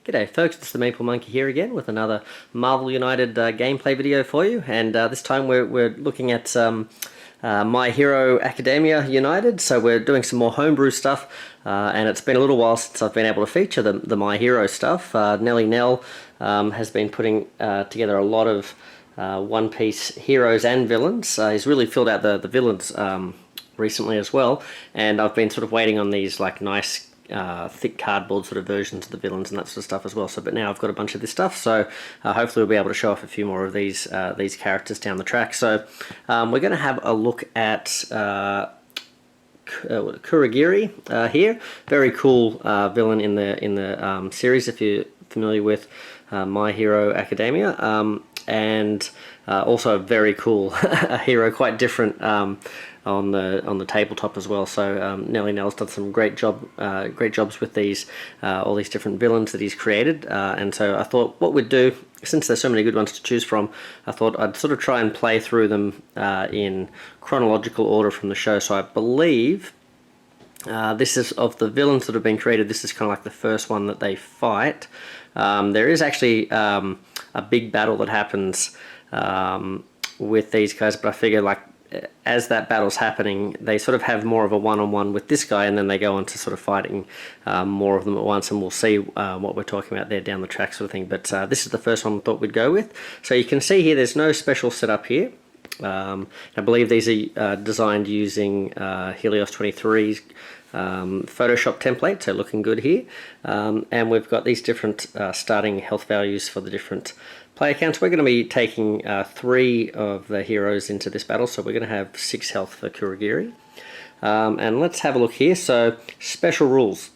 G'day folks, it's the Maple Monkey here again with another Marvel United gameplay video for you, and this time we're looking at My Hero Academia United. So we're doing some more homebrew stuff, and it's been a little while since I've been able to feature the My Hero stuff. Nell has been putting together a lot of One Piece heroes and villains. He's really filled out the villains recently as well, and I've been sort of waiting on these like nice thick cardboard sort of versions of the villains and that sort of stuff as well. So, but now I've got a bunch of this stuff, so hopefully we'll be able to show off a few more of these characters down the track. So we're going to have a look at Kurogiri here. Very cool villain in the series if you're familiar with My Hero Academia, and also a very cool hero, quite different on the tabletop as well. So xnellynelx done some great jobs with these all these different villains that he's created, and so I thought what we'd do, since there's so many good ones to choose from, I thought I'd sort of try and play through them in chronological order from the show. So I believe this is, of the villains that have been created, this is kind of like the first one that they fight. There is actually a big battle that happens with these guys, but I figure like as that battle's happening, they sort of have more of a one-on-one with this guy, and then they go on to sort of fighting more of them at once, and we'll see what we're talking about there down the track sort of thing. But this is the first one I thought we'd go with. So you can see here there's no special setup here. I believe these are designed using Helios 23's Photoshop template, so looking good here. And we've got these different starting health values for the different player counts. We're going to be taking 3 of the heroes into this battle, so we're going to have 6 health for Kurogiri. And let's have a look here. So, special rules.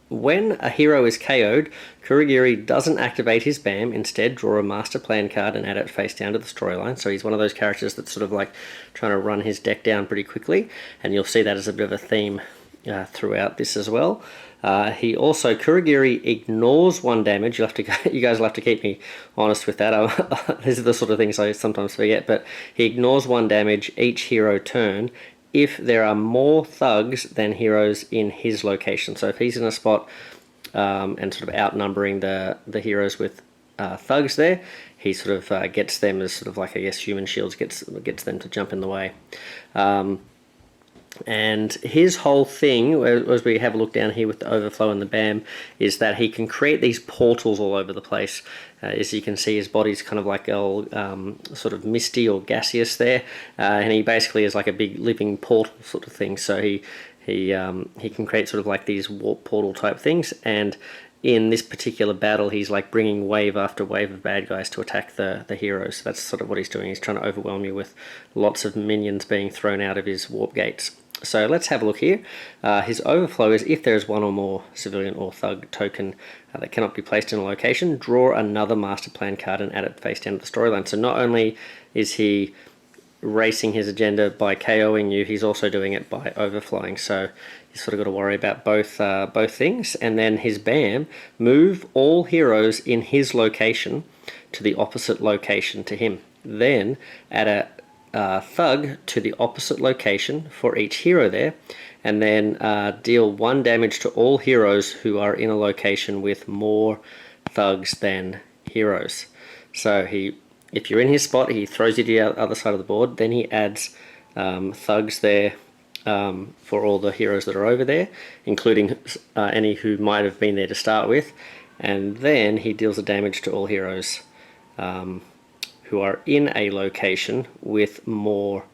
When a hero is KO'd, Kurogiri doesn't activate his BAM. Instead, draw a master plan card and add it face down to the storyline. So he's one of those characters that's sort of like trying to run his deck down pretty quickly, and you'll see that as a bit of a theme throughout this as well. He also, Kurogiri ignores 1 damage. You guys will have to keep me honest with that. These are the sort of things I sometimes forget, but he ignores 1 damage each hero turn if there are more thugs than heroes in his location. So if he's in a spot and sort of outnumbering the heroes with thugs there, he sort of gets them as sort of like, I guess, human shields, gets them to jump in the way. And his whole thing, as we have a look down here with the overflow and the BAM, is that he can create these portals all over the place. As you can see, his body's kind of like all sort of misty or gaseous there, and he basically is like a big living portal sort of thing. So he can create sort of like these warp portal type things, and in this particular battle, he's like bringing wave after wave of bad guys to attack the heroes. So that's sort of what he's doing. He's trying to overwhelm you with lots of minions being thrown out of his warp gates. So let's have a look here. His overflow is if there is 1 or more civilian or thug token that cannot be placed in a location, draw another master plan card and add it face down to the storyline. So not only is he racing his agenda by KOing you, he's also doing it by overflowing. So you sort of got to worry about both things. And then his BAM, move all heroes in his location to the opposite location to him. Then add a thug to the opposite location for each hero there, and then deal 1 damage to all heroes who are in a location with more thugs than heroes. So if you're in his spot, he throws you to the other side of the board, then he adds thugs there for all the heroes that are over there, including any who might have been there to start with, and then he deals the damage to all heroes who are in a location with more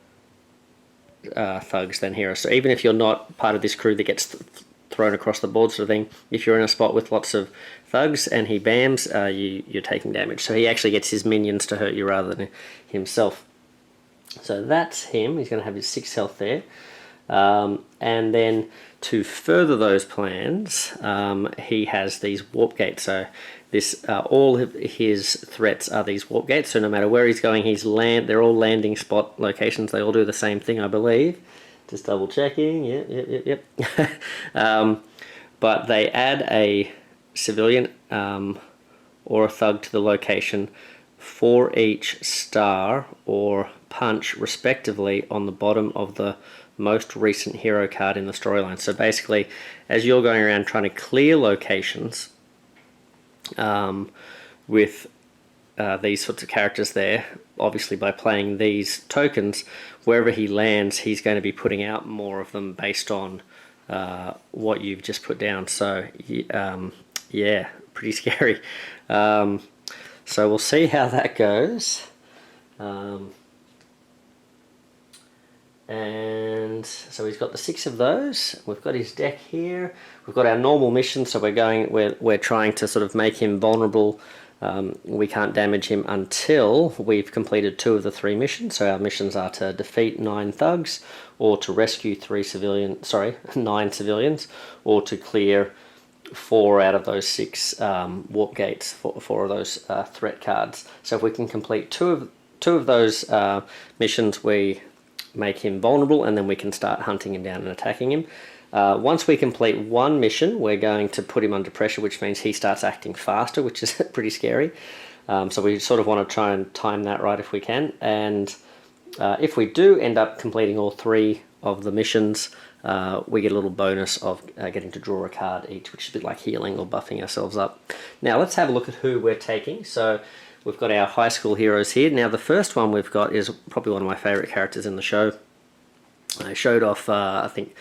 thugs than heroes. So even if you're not part of this crew that gets thrown across the board sort of thing, if you're in a spot with lots of thugs and he BAMs, you're taking damage. So he actually gets his minions to hurt you rather than himself. So that's him. He's going to have his 6 health there. And then to further those plans, he has these warp gates. So this all of his threats are these warp gates. So no matter where he's going, they're all landing spot locations. They all do the same thing, I believe. Just double checking. Yep. But they add a civilian or a thug to the location for each star or punch, respectively, on the bottom of the most recent hero card in the storyline. So basically, as you're going around trying to clear locations, with these sorts of characters there. Obviously, by playing these tokens, wherever he lands, he's going to be putting out more of them based on what you've just put down. So, yeah, pretty scary. So we'll see how that goes. And so he's got the 6 of those. We've got his deck here. We've got our normal mission, so we're trying to sort of make him vulnerable. We can't damage him until we've completed 2 of the 3 missions. So our missions are to defeat 9 thugs, or to rescue 9 civilians, or to clear 4 out of those 6 warp gates, 4 of those threat cards. So if we can complete two of those missions, we make him vulnerable, and then we can start hunting him down and attacking him. Once we complete 1 mission, we're going to put him under pressure, which means he starts acting faster, which is pretty scary. So we sort of want to try and time that right if we can. And if we do end up completing all 3 of the missions, we get a little bonus of getting to draw a card each, which is a bit like healing or buffing ourselves up. Now let's have a look at who we're taking. So we've got our high school heroes here. Now the first one we've got is probably one of my favourite characters in the show. I showed off, I think,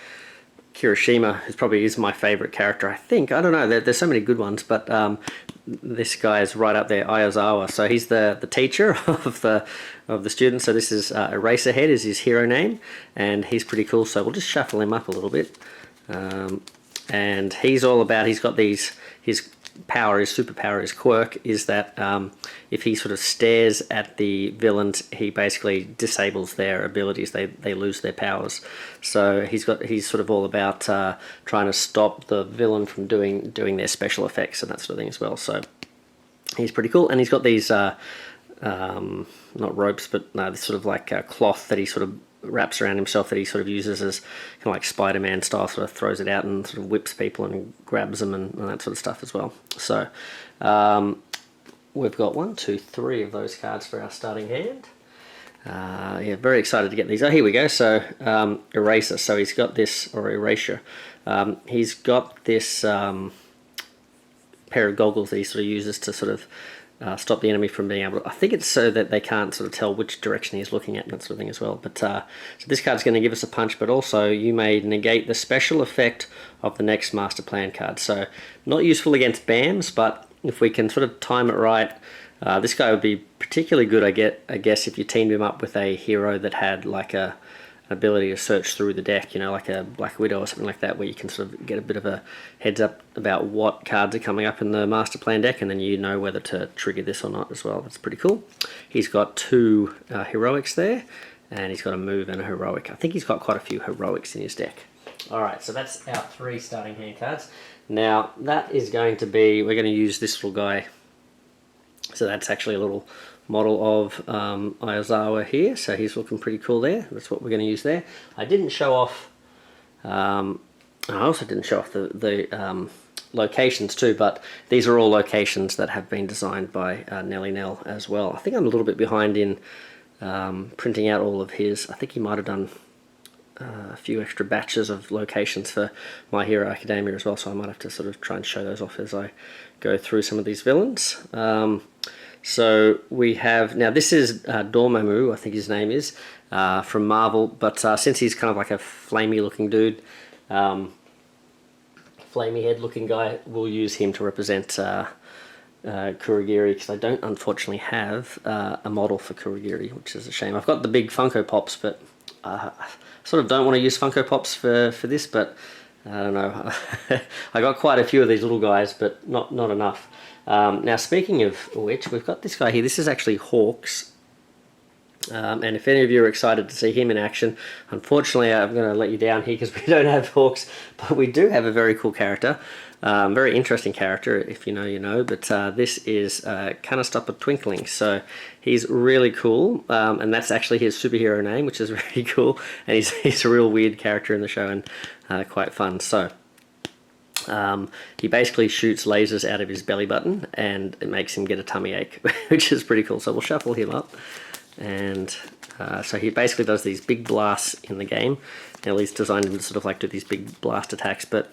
Kirishima, who probably is my favourite character, I think. I don't know, there's so many good ones, but this guy is right up there, Ayazawa. So he's the teacher of the students. So this is Eraserhead is his hero name, and he's pretty cool. So we'll just shuffle him up a little bit. And he's all about, he's got his power, his superpower, his quirk is that if he sort of stares at the villains, he basically disables their abilities. They lose their powers. So he's sort of all about trying to stop the villain from doing their special effects and that sort of thing as well. So he's pretty cool, and he's got these not ropes, but no, this sort of like cloth that he sort of wraps around himself, that he sort of uses as kind of like Spider-Man style, sort of throws it out and sort of whips people and grabs them and that sort of stuff as well. So we've got 1, 2, 3 of those cards for our starting hand. Yeah, very excited to get these. Oh, here we go. So Eraser. So he's got this, or Erasure. He's got this pair of goggles that he sort of uses to sort of stop the enemy from being able to, I think it's so that they can't sort of tell which direction he's looking at and that sort of thing as well. But so this card's going to give us a punch, but also you may negate the special effect of the next master plan card. So not useful against BAMs, but if we can sort of time it right, this guy would be particularly good, I guess, if you teamed him up with a hero that had like an ability to search through the deck, you know, like a Black Widow or something like that, where you can sort of get a bit of a heads up about what cards are coming up in the master plan deck, and then you know whether to trigger this or not as well. That's pretty cool. He's got 2 heroics there, and he's got a move and a heroic. I think he's got quite a few heroics in his deck. Alright, so that's our 3 starting hand cards. Now that is going to be, we're going to use this little guy. So that's actually a little model of Ayazawa here, so he's looking pretty cool there. That's what we're going to use there. I didn't show off, I also didn't show off the locations too, but these are all locations that have been designed by xnellynelx as well. I think I'm a little bit behind in printing out all of his. I think he might have done a few extra batches of locations for My Hero Academia as well, so I might have to sort of try and show those off as I go through some of these villains. So we have, now this is Dormammu, I think his name is, from Marvel, but since he's kind of like a flamey looking dude, flamey head looking guy, we'll use him to represent Kurogiri, because I don't unfortunately have a model for Kurogiri, which is a shame. I've got the big Funko Pops, but I sort of don't want to use Funko Pops for this, but I don't know. I got quite a few of these little guys, but not enough. Now, speaking of which, we've got this guy here. This is actually Hawks. And if any of you are excited to see him in action, unfortunately I'm going to let you down here because we don't have Hawks, but we do have a very cool character. Very interesting character, if you know, you know. But this is Stop Twinkling. So he's really cool, and that's actually his superhero name, which is very cool. And he's a real weird character in the show and quite fun. So he basically shoots lasers out of his belly button, and it makes him get a tummy ache, which is pretty cool. So we'll shuffle him up, and so he basically does these big blasts in the game. Now he's designed him to sort of like do these big blast attacks, but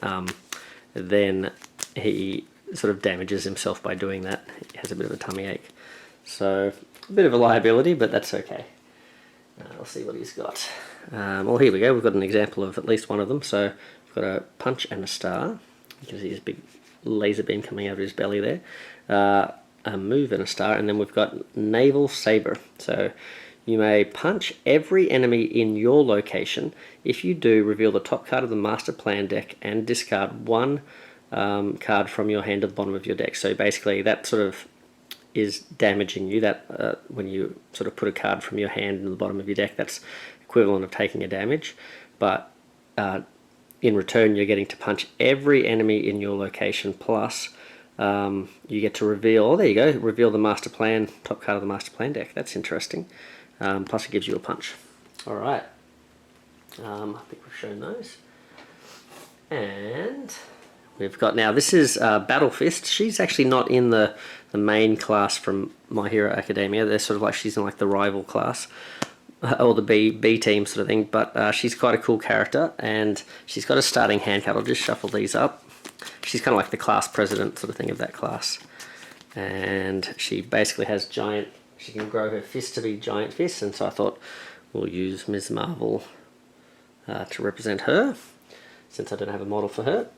then he sort of damages himself by doing that. He has a bit of a tummy ache. So a bit of a liability, but that's okay. I'll see what he's got. Well, here we go. We've got an example of at least one of them. So we've got a punch and a star. You can see his big laser beam coming out of his belly there. A move and a star, and then we've got naval saber. So you may punch every enemy in your location. If you do, reveal the top card of the master plan deck and discard one card from your hand to the bottom of your deck. So basically that sort of is damaging you. That when you sort of put a card from your hand in the bottom of your deck, that's equivalent of taking a damage. But in return, you're getting to punch every enemy in your location, plus you get to reveal, oh there you go, reveal the master plan, top card of the master plan deck. That's interesting. Plus it gives you a punch. Alright, I think we've shown those. And we've got now, this is Battle Fist. She's actually not in the main class from My Hero Academia. They're sort of like, she's in like the rival class. Or the B team sort of thing, but she's quite a cool character, and she's got a starting hand card. I'll just shuffle these up. She's kind of like the class president sort of thing of that class, and she basically has giant, she can grow her fists to be giant fists, and so I thought we'll use Ms. Marvel to represent her, since I don't have a model for her.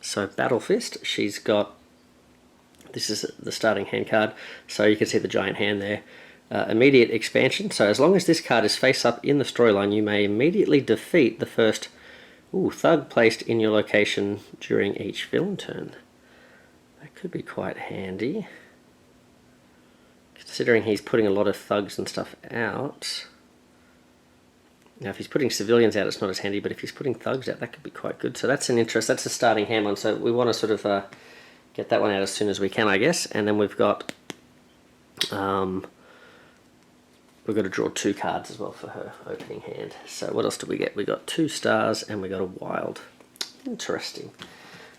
So Battle Fist, she's got, this is the starting hand card, so you can see the giant hand there. Immediate expansion, so as long as this card is face up in the storyline, you may immediately defeat the first thug placed in your location during each villain turn. That could be quite handy, considering he's putting a lot of thugs and stuff out. Now if he's putting civilians out, it's not as handy, but if he's putting thugs out, that could be quite good. So that's an interest, that's a starting hand one, so we want to sort of get that one out as soon as we can, I guess. And then we've got we've got to draw 2 cards as well for her opening hand. So what else do we get? We got 2 stars and we got a wild. Interesting.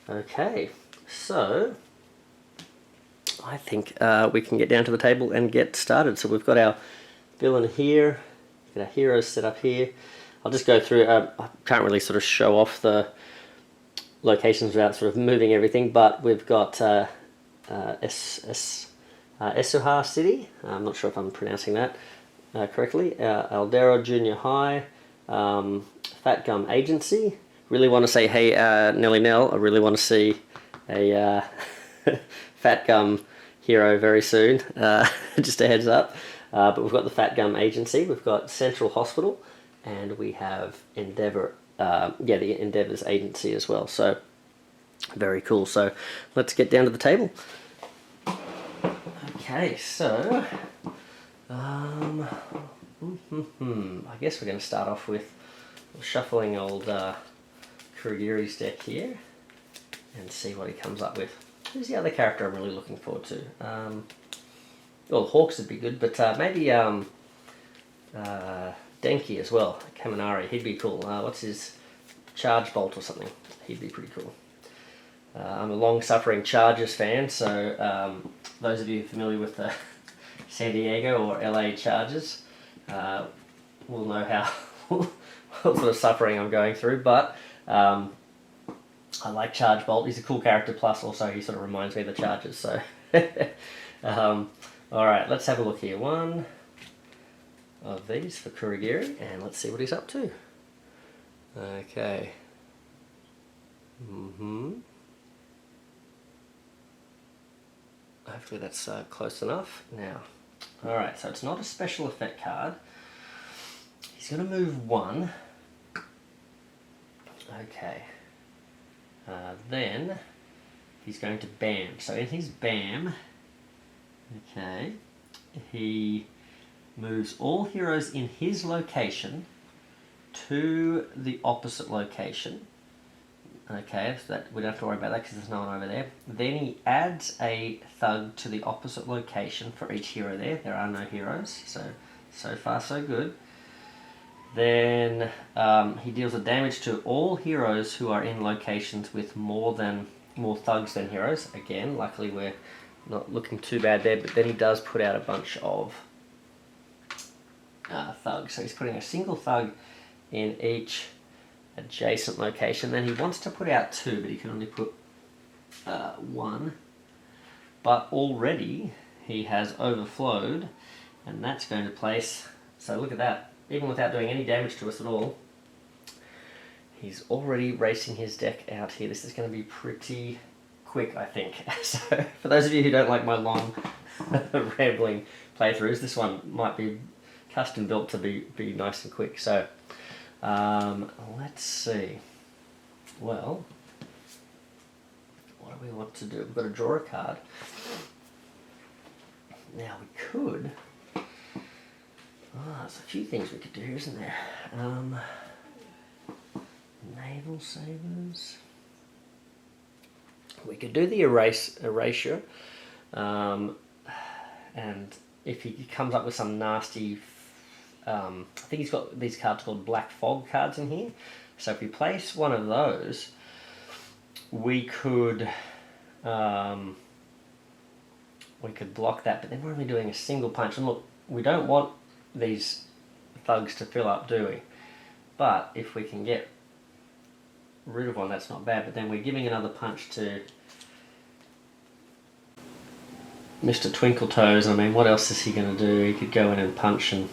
Okay, so I think we can get down to the table and get started. So we've got our villain here, got our heroes set up here. I'll just go through, I can't really sort of show off the locations without sort of moving everything, but we've got Esuha City, I'm not sure if I'm pronouncing that correctly, Aldero Junior High, Fat Gum Agency. Really want to say, hey Nelly Nell, I really want to see a Fat Gum hero very soon, just a heads up. But we've got the Fat Gum Agency, we've got Central Hospital, and we have Endeavour, the Endeavour's Agency as well. So very cool. So let's get down to the table. Okay, so I guess we're going to start off with shuffling old Kurogiri's deck here and see what he comes up with. Who's the other character I'm really looking forward to? Well, Hawks would be good, but maybe Denki as well, Kaminari, he'd be cool. What's his Charge Bolt or something? He'd be pretty cool. I'm a long-suffering Chargers fan, so those of you familiar with the San Diego or LA Chargers will know how what sort of suffering I'm going through, but I like Charge Bolt. He's a cool character, plus also he sort of reminds me of the Chargers, so alright, let's have a look here. One of these for Kurogiri, and let's see what he's up to. Okay. Hopefully that's close enough. Now, alright, so it's not a special effect card. He's going to move 1. Okay. Then he's going to BAM. So in his BAM, okay, he moves all heroes in his location to the opposite location. Okay, so that we don't have to worry about that because there's no one over there. Then he adds a thug to the opposite location for each hero there. There are no heroes, so far so good. Then he deals a damage to all heroes who are in locations with more thugs than heroes. Again, luckily we're not looking too bad there, but then he does put out a bunch of thugs. So he's putting a single thug in each adjacent location. Then he wants to put out 2, but he can only put one, but already he has overflowed, and that's going to place. So look at that, even without doing any damage to us at all, he's already racing his deck out here. This is going to be pretty quick, I think. So for those of you who don't like my long rambling playthroughs, this one might be custom built to be nice and quick. So let's see. Well, what do we want to do? We've got to draw a card. Now we could. There's a few things we could do, isn't there? Naval Sabers. We could do the erasure, and if he comes up with some nasty, I think he's got these cards called Black Fog cards in here. So if we place one of those, we could block that. But then we're only doing a single punch. And look, we don't want these thugs to fill up, do we? But if we can get rid of one, that's not bad. But then we're giving another punch to Mr. Twinkletoes. I mean, what else is he going to do? He could go in and punch and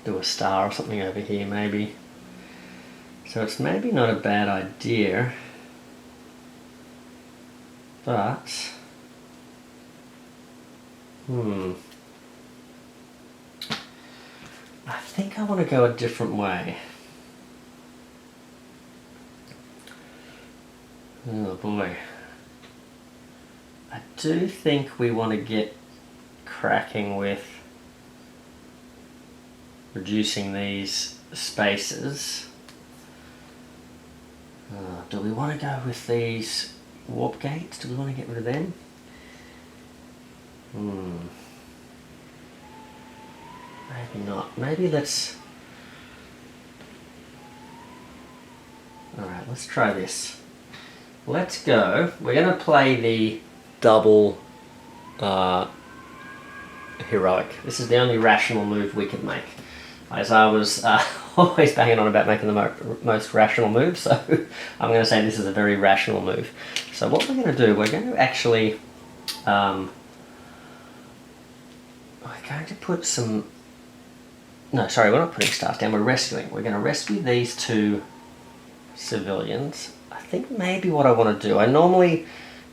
do a star or something over here, maybe. So it's maybe not a bad idea, but I think I want to go a different way. Oh boy. I do think we want to get cracking with reducing these spaces. Do we want to go with these warp gates? Do we want to get rid of them? Maybe not. Maybe let's... Alright, let's try this. Let's go. We're going to play the double heroic. This is the only rational move we could make. As I was always banging on about making the most rational move, so I'm going to say this is a very rational move. So what we're going to do, we're going to actually... we're going to put some... No, sorry, we're not putting stars down, we're rescuing. We're going to rescue these two civilians. I think maybe what I want to do, I normally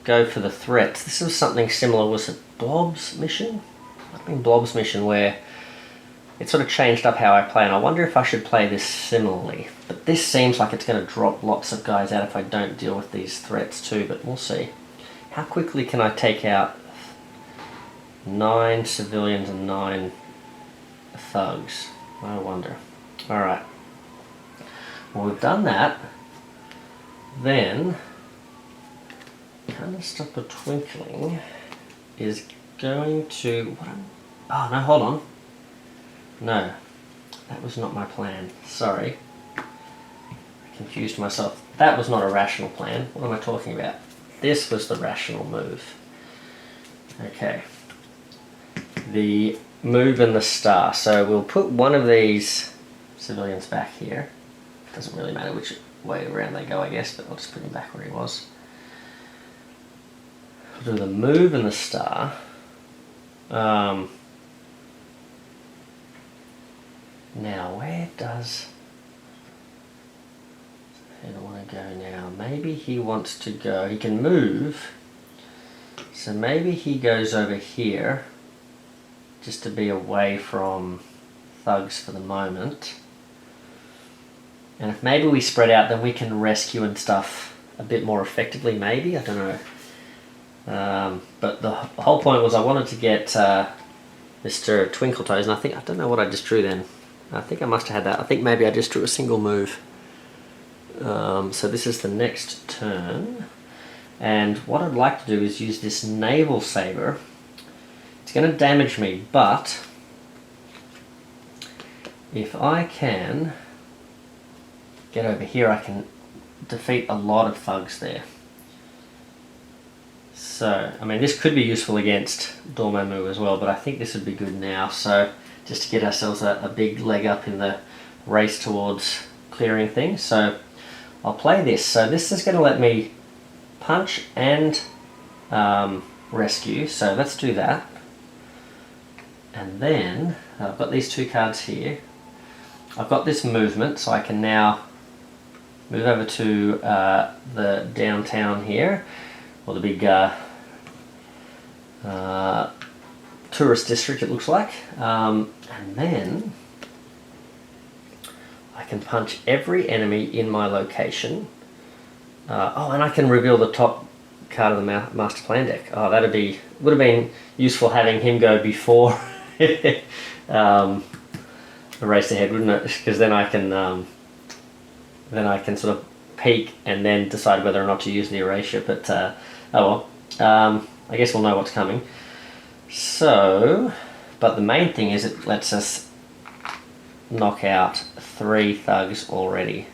go for the threats. This was something similar, was it Blob's mission? I think Blob's mission where it sort of changed up how I play, and I wonder if I should play this similarly. But this seems like it's going to drop lots of guys out if I don't deal with these threats too, but we'll see. How quickly can I take out 9 civilians and 9 thugs? I wonder. Alright. Well, we've done that. Then, kind of Stop Twinkling is going to... Oh, no, hold on. No, that was not my plan. Sorry. I confused myself. That was not a rational plan. What am I talking about? This was the rational move. Okay. The move and the star. So we'll put one of these civilians back here. Doesn't really matter which way around they go, I guess, but I'll just put him back where he was. We'll do the move and the star. Now, where does... I don't want to go now. Maybe he wants to go... He can move. So maybe he goes over here. Just to be away from thugs for the moment. And if maybe we spread out, then we can rescue and stuff a bit more effectively, maybe? I don't know. But the whole point was I wanted to get Mr. Twinkletoes, and I don't know what I just drew then. I think I must have had that. I think maybe I just drew a single move. So this is the next turn. And what I'd like to do is use this Naval Saber. It's going to damage me, but if I can get over here, I can defeat a lot of thugs there. So, I mean, this could be useful against Dormammu as well, but I think this would be good now. So, just to get ourselves a big leg up in the race towards clearing things. So, I'll play this. So, this is going to let me punch and rescue, so let's do that. And then I've got these 2 cards here. I've got this movement, so I can now move over to the downtown here, or the big tourist district it looks like. And then I can punch every enemy in my location. Oh, and I can reveal the top card of the master plan deck. Oh, would have been useful having him go before the race ahead, wouldn't it? Because then I can sort of peek and then decide whether or not to use the erasure. But oh well, I guess we'll know what's coming. So, but the main thing is it lets us knock out 3 thugs already,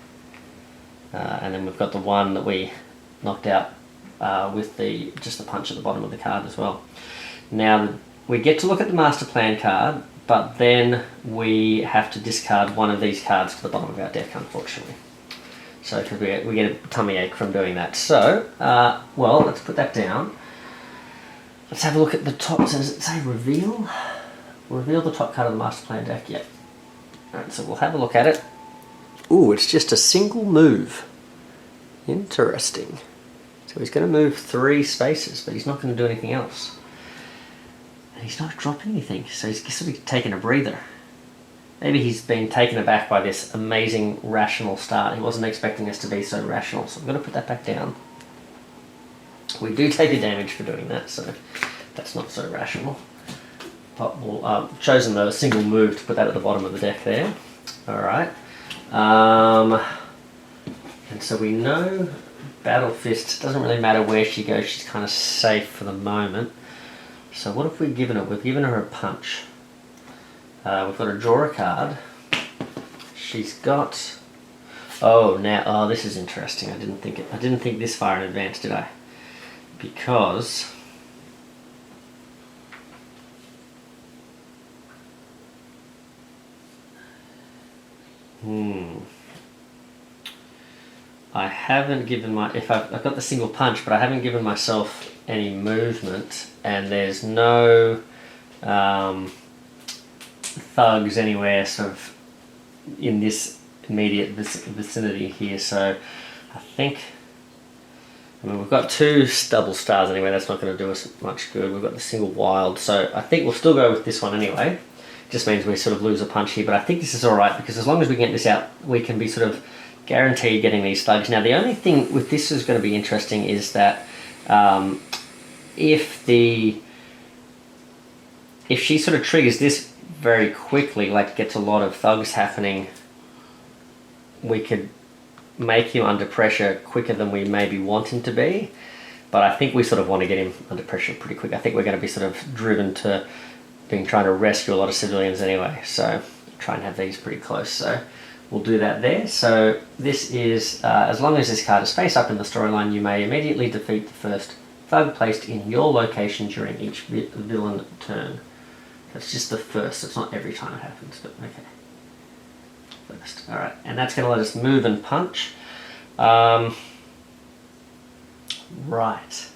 and then we've got the one that we knocked out with just the punch at the bottom of the card as well. Now we get to look at the master plan card, but then we have to discard one of these cards to the bottom of our deck, unfortunately. So we get a tummy ache from doing that. So, well, let's put that down. Let's have a look at the top. So does it say reveal? Reveal the top card of the master plan deck. Yep. Alright, so we'll have a look at it. Ooh, it's just a single move. Interesting. So he's going to move 3 spaces, but he's not going to do anything else. And he's not dropping anything, so he's sort of taking a breather. Maybe he's been taken aback by this amazing rational start. He wasn't expecting us to be so rational, so I'm going to put that back down. We do take a damage for doing that, so that's not so rational. But we'll chosen the single move to put that at the bottom of the deck there. Alright. And so we know Battle Fist, doesn't really matter where she goes, she's kind of safe for the moment. So what have we given her? We've given her a punch. We've got to draw a card. She's got... Oh, this is interesting. I didn't think this far in advance, did I? Because I haven't given I've got the single punch, but I haven't given myself any movement, and there's no thugs anywhere sort of in this immediate vicinity here, so I think, I mean, we've got 2 double stars anyway, that's not going to do us much good. We've got the single wild, so I think we'll still go with this one anyway. Just means we sort of lose a punch here, but I think this is alright, because as long as we get this out, we can be sort of guaranteed getting these thugs. Now the only thing with this is going to be interesting is that if she sort of triggers this very quickly, like gets a lot of thugs happening, we could make him under pressure quicker than we maybe want him to be. But I think we sort of want to get him under pressure pretty quick. I think we're going to be sort of driven to trying to rescue a lot of civilians anyway, so try and have these pretty close. So we'll do that there. So this is, as long as this card is face up in the storyline, you may immediately defeat the first thug placed in your location during each villain turn. That's just the first, it's not every time it happens, but okay. First. Alright, and that's going to let us move and punch. Right.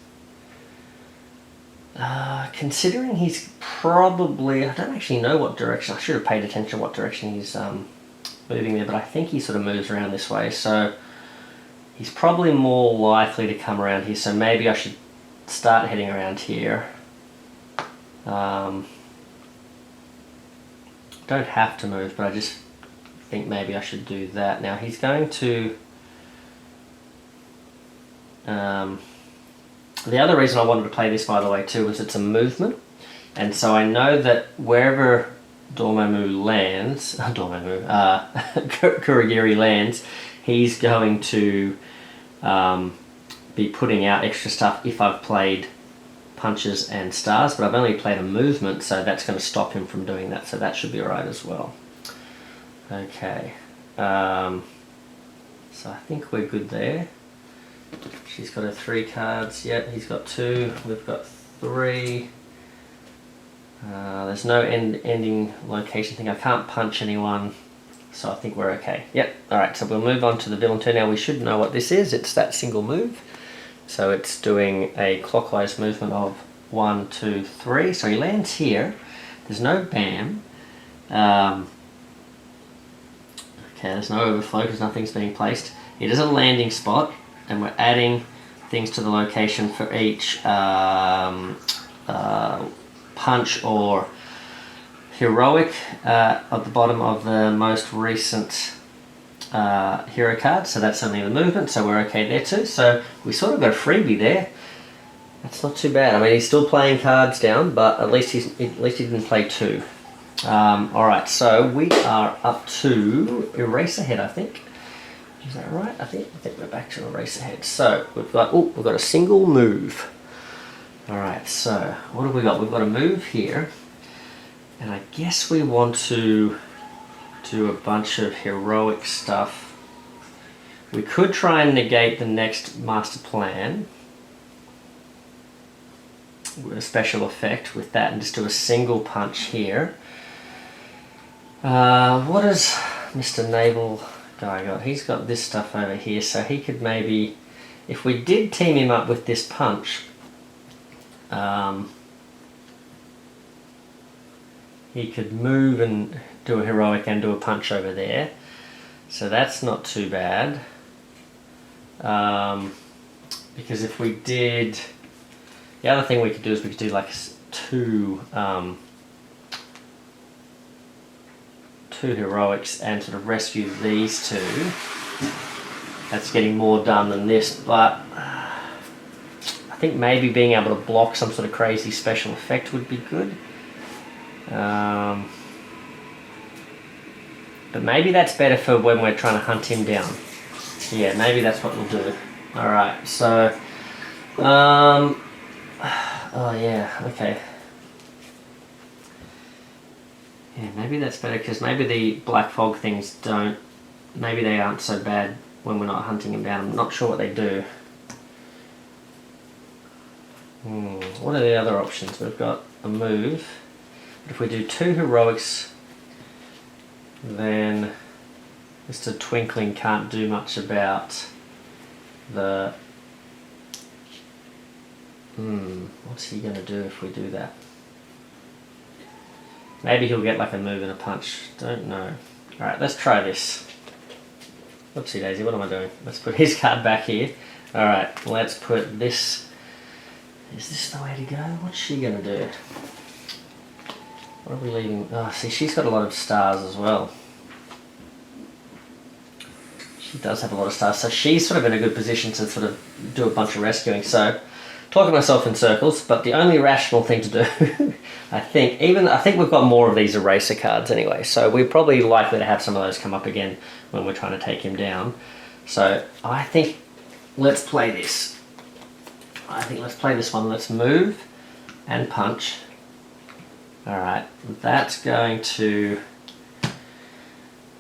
Considering he's probably, I don't actually know what direction, I should have paid attention to what direction he's moving there, but I think he sort of moves around this way, so he's probably more likely to come around here, so maybe I should start heading around here. Don't have to move, but I just think maybe I should do that. Now he's going to... the other reason I wanted to play this, by the way, too, is it's a movement, and so I know that wherever Dormammu lands, Kurogiri lands, he's going to be putting out extra stuff if I've played punches and stars, but I've only played a movement, so that's going to stop him from doing that, so that should be alright as well. Okay, so I think we're good there. She's got her 3 cards, yep, he's got 2, we've got 3. There's no ending location thing, I can't punch anyone, so I think we're okay. Yep, alright, so we'll move on to the villain turn. Now we should know what this is, it's that single move. So it's doing a clockwise movement of 1, 2, 3. So he lands here. There's no BAM. Okay, there's no overflow because nothing's being placed. It is a landing spot, and we're adding things to the location for each punch or heroic at the bottom of the most recent hero card. So that's only the movement, so we're okay there too. So we sort of got a freebie there. That's not too bad. I mean, he's still playing cards down, but at least he didn't play 2. Alright, so we are up to Eraserhead, I think. Is that right? I think we're back to Eraserhead. So we've got a single move. Alright, so what have we got? We've got a move here. And I guess we want to do a bunch of heroic stuff. We could try and negate the next master plan with a special effect with that and just do a single punch here. What does Mr. Naval guy got? He's got this stuff over here, so he could maybe, if we did team him up with this punch, he could move and do a heroic and do a punch over there. So that's not too bad. Because if we did, the other thing we could do is we could do like 2 heroics and sort of rescue these 2. That's getting more done than this, but I think maybe being able to block some sort of crazy special effect would be good. But maybe that's better for when we're trying to hunt him down. Yeah, maybe that's what we'll do. Alright, so oh yeah, okay. Yeah, maybe that's better because maybe the black fog things maybe they aren't so bad when we're not hunting them down. I'm not sure what they do. What are the other options? We've got a move. But if we do 2 heroics, then Mr. Twinkling can't do much about the... what's he going to do if we do that? Maybe he'll get like a move and a punch. Don't know. Alright, let's try this. Whoopsie daisy, what am I doing? Let's put his card back here. Alright, let's put this... Is this the way to go? What's she going to do? What are we leaving? Oh, see, she's got a lot of stars as well. She does have a lot of stars, so she's sort of in a good position to sort of do a bunch of rescuing. So, talking myself in circles, but the only rational thing to do, I think we've got more of these eraser cards anyway, so we're probably likely to have some of those come up again when we're trying to take him down. So, I think let's play this. I think let's play this one. Let's move and punch. Alright, that's going to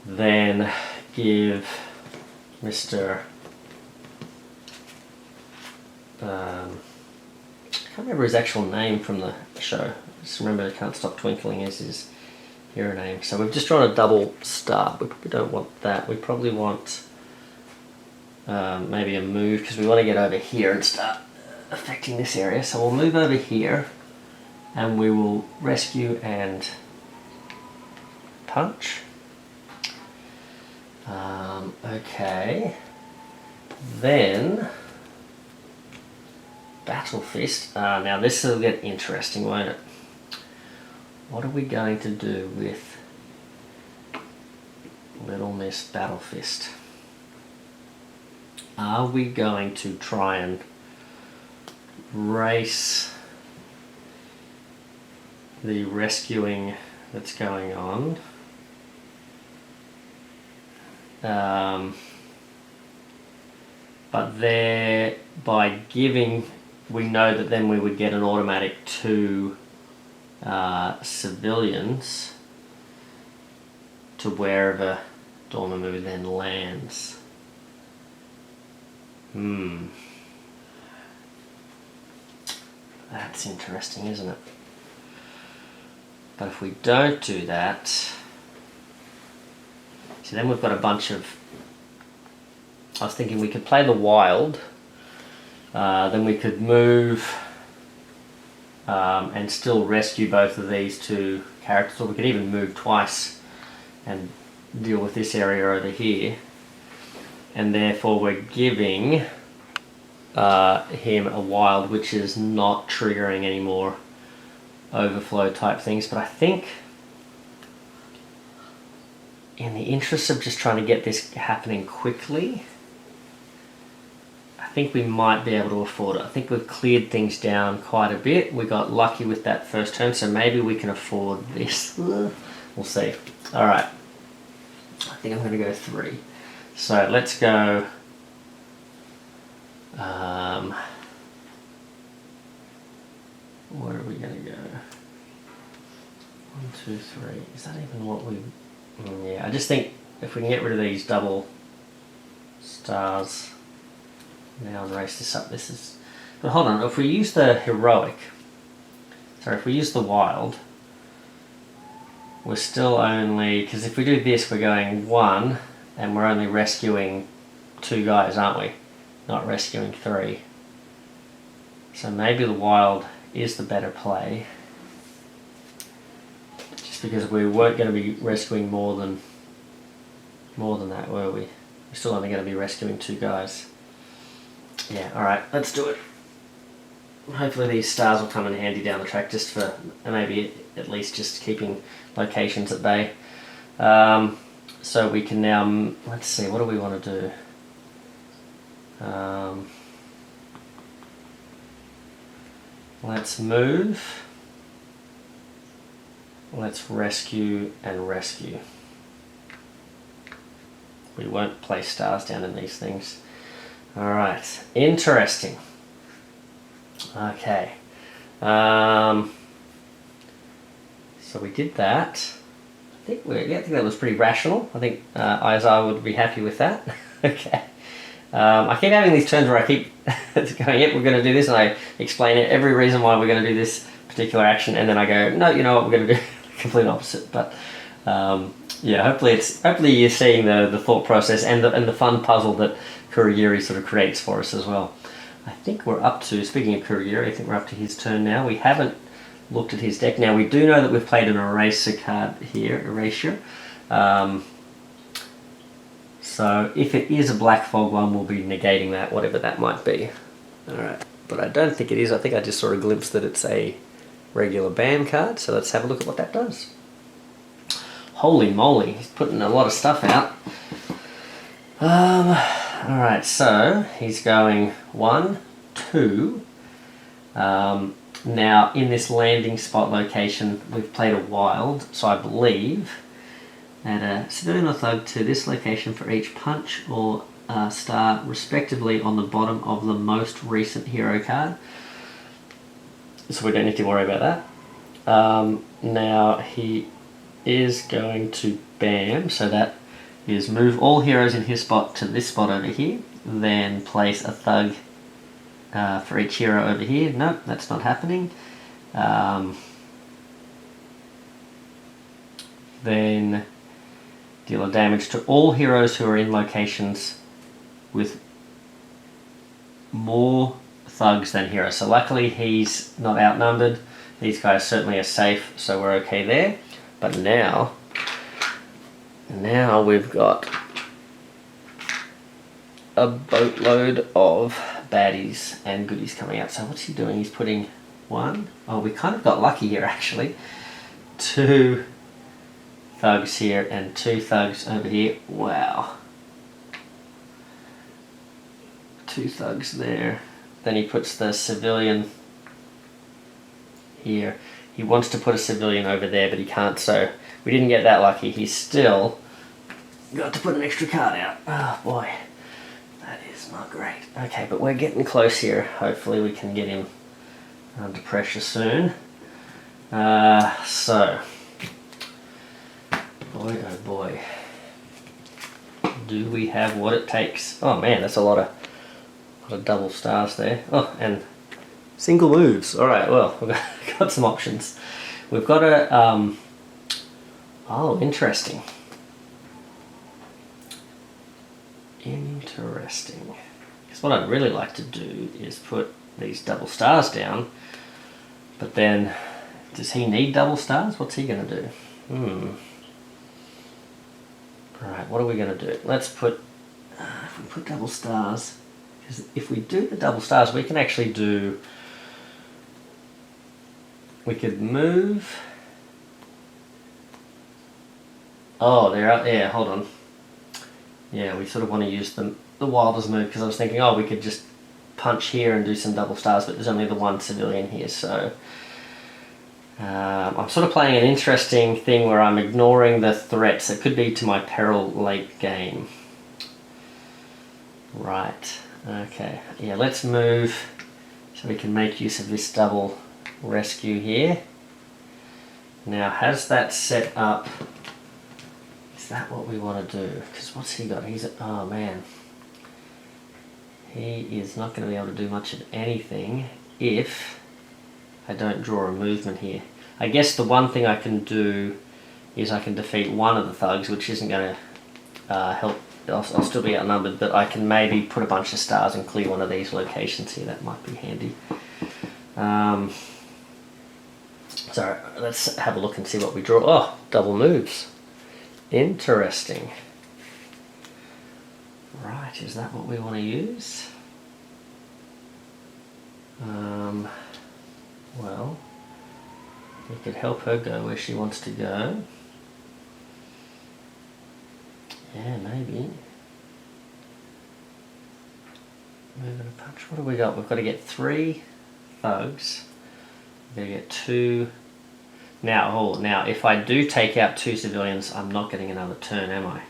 then give Mr. I can't remember his actual name from the show. I just remember Can't Stop Twinkling is his hero name. So we've just drawn a double star. We probably don't want that. We probably want maybe a move because we want to get over here and start affecting this area. So we'll move over here and we will rescue and punch. Okay. Then Battle Fist. Now this will get interesting, won't it? What are we going to do with Little Miss Battle Fist? Are we going to try and race the rescuing that's going on? But there, by giving, we know that then we would get an automatic 2 civilians to wherever Dormammu then lands. That's interesting, isn't it? But if we don't do that, so then we've got a bunch of... I was thinking we could play the wild Then we could move and still rescue both of these two characters, or we could even move twice and deal with this area over here. And therefore we're giving him a wild, which is not triggering any more overflow type things. But I think in the interest of just trying to get this happening quickly, I think we might be able to afford it. I think we've cleared things down quite a bit. We got lucky with that first turn, so maybe we can afford this. We'll see. Alright, I think I'm going to go 3. So let's go where are we going to go? 1, 2, 3. Is that even what we... Yeah, I just think if we can get rid of these double stars now and race this up, this is... But hold on, if we use the heroic, sorry, if we use the wild, we're still only... Because if we do this, we're going 1, and we're only rescuing 2 guys, aren't we? Not rescuing 3. So maybe the wild is the better play. Just because we weren't going to be rescuing more than that, were we? We're still only going to be rescuing 2 guys. Yeah, alright, let's do it. Hopefully these stars will come in handy down the track, just for maybe at least just keeping locations at bay. So we can now, let's see, what do we want to do? Let's move. Let's rescue and rescue. We won't place stars down in these things. Alright, interesting. Okay. So we did that. I think that was pretty rational. I think Isaiah would be happy with that. Okay. I keep having these turns where I keep going, yep, we're going to do this, and I explain it, every reason why we're going to do this particular action, and then I go, no, you know what, we're going to do the complete opposite. But yeah, hopefully you're seeing the thought process and the fun puzzle that Kurogiri sort of creates for us as well. I think we're up to, speaking of Kurogiri, I think we're up to his turn now. We haven't looked at his deck. Now we do know that we've played an eraser card here, erasure. So if it is a black fog one, we'll be negating that, whatever that might be. Alright, but I don't think it is. I think I just saw a glimpse that it's a regular BAM card, so let's have a look at what that does. Holy moly, he's putting a lot of stuff out. Alright, so he's going 1, 2. Now in this landing spot location, we've played a wild, so I believe add a civilian or thug to this location for each punch or star respectively on the bottom of the most recent hero card. So we don't need to worry about that. Now he is going to BAM, so that is move all heroes in his spot to this spot over here, then place a thug for each hero over here. Nope, that's not happening. Then deal a damage to all heroes who are in locations with more thugs than heroes. So luckily he's not outnumbered. These guys certainly are safe, so we're okay there. But now we've got a boatload of baddies and goodies coming out. So what's he doing? He's putting 1. Oh, we kind of got lucky here actually. 2 thugs here and 2 thugs over here. Wow. 2 thugs there. Then he puts the civilian here. He wants to put a civilian over there, but he can't, so we didn't get that lucky. He's still got to put an extra card out. Oh boy, that is not great. Okay, but we're getting close here. Hopefully we can get him under pressure soon. So, boy oh boy, do we have what it takes? Oh man, that's a lot of double stars there. Oh, and single moves. Alright, well, we've got some options. We've got a, oh, interesting. Interesting. Because what I'd really like to do is put these double stars down, but then does he need double stars? What's he going to do? Right, what are we going to do? Let's put, if we put double stars, because if we do the double stars, we can actually do, we could move, oh, they're out there, hold on. Yeah, we sort of want to use the wildest move, because I was thinking, oh, we could just punch here and do some double stars, but there's only the one civilian here, so I'm sort of playing an interesting thing where I'm ignoring the threats. It could be to my peril late game. Right, okay, yeah, let's move so we can make use of this double rescue here. Now, has that set up? Is that what we want to do? Because what's he got? He's, oh man. He is not going to be able to do much of anything if I don't draw a movement here. I guess the one thing I can do is I can defeat one of the thugs, which isn't going to help. I'll still be outnumbered, but I can maybe put a bunch of stars and clear one of these locations here. That might be handy. So let's have a look and see what we draw. Oh, double moves. Interesting. Right, is that what we want to use? Well, we could help her go where she wants to go. Yeah, maybe. Move and a punch. What have we got? We've got to get 3 thugs. We've got to get 2. Now, if I do take out 2 civilians, I'm not getting another turn, am I?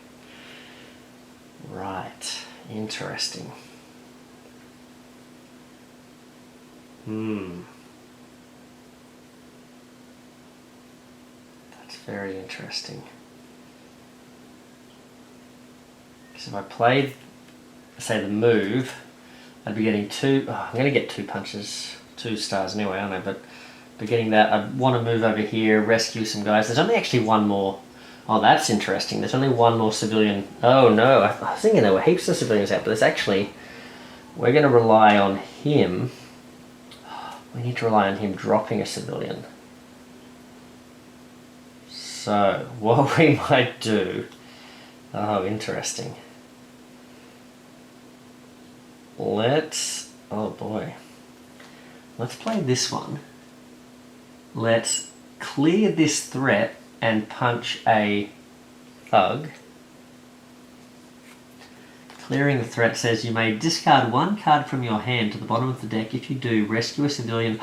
Right, interesting. That's very interesting. Because if I played, say, the move, I'd be getting 2. Oh, I'm going to get 2 punches, 2 stars anyway, aren't I? But getting that, I'd want to move over here, rescue some guys. There's only actually one more. Oh, that's interesting. There's only one more civilian. Oh no, I was thinking there were heaps of civilians out, but there's actually, we're going to rely on him. We need to rely on him dropping a civilian. So, what we might do, oh, interesting. Oh boy. Let's play this one. Let's clear this threat and punch a thug. Clearing the threat says you may discard 1 card from your hand to the bottom of the deck. If you do, rescue a civilian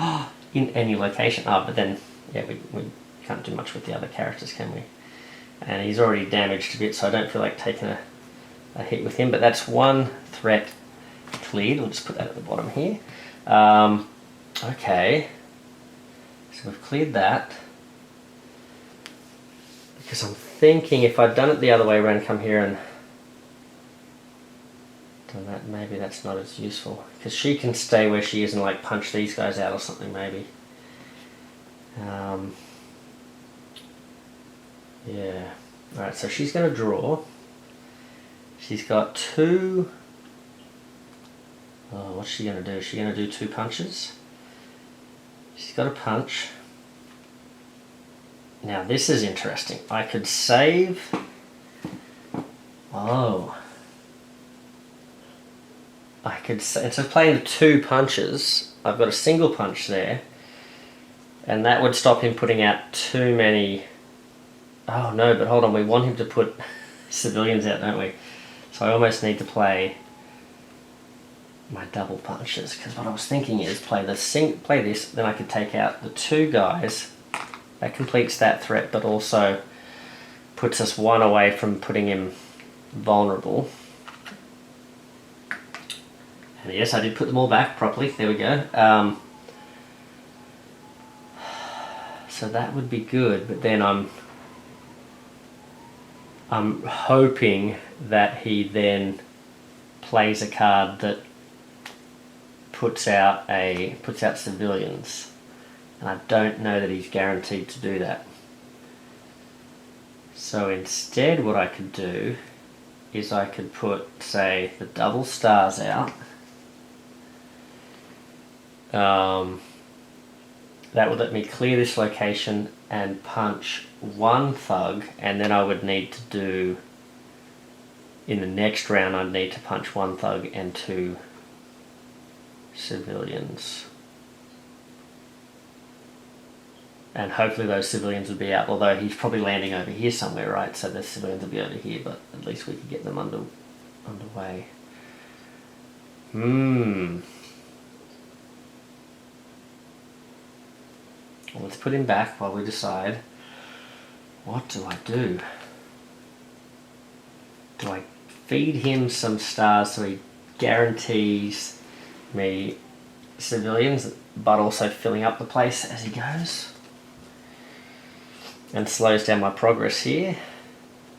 in any location. Oh, but then, yeah, we can't do much with the other characters, can we? And he's already damaged a bit, so I don't feel like taking a hit with him. But that's 1 threat cleared. We'll just put that at the bottom here. Okay. So we've cleared that. Because I'm thinking if I'd done it the other way around, come here and done that, maybe that's not as useful. Because she can stay where she is and like punch these guys out or something, maybe. Yeah. Alright, so she's going to draw. She's got 2... Oh, what's she going to do? Is she going to do 2 punches? She's got a punch. Now this is interesting. I could save... Oh. I could say, instead of playing the 2 punches, I've got a single punch there. And that would stop him putting out too many... Oh no, but hold on, we want him to put civilians out, don't we? So I almost need to play my double punches, because what I was thinking is play this, then I could take out the 2 guys. That completes that threat, but also puts us 1 away from putting him vulnerable. And yes, I did put them all back properly. There we go. So that would be good, but then I'm hoping that he then plays a card that puts out civilians, and I don't know that he's guaranteed to do that. So instead what I could do is I could put, say, the double stars out, that would let me clear this location and punch one thug, and then I would need to do, in the next round, I'd need to punch one thug and 2 civilians. And hopefully those civilians would be out, although he's probably landing over here somewhere, right? So the civilians will be over here, but at least we could get them underway. Well, let's put him back while we decide. What do I do? Do I feed him some stars so he guarantees me civilians, but also filling up the place as he goes? And slows down my progress here.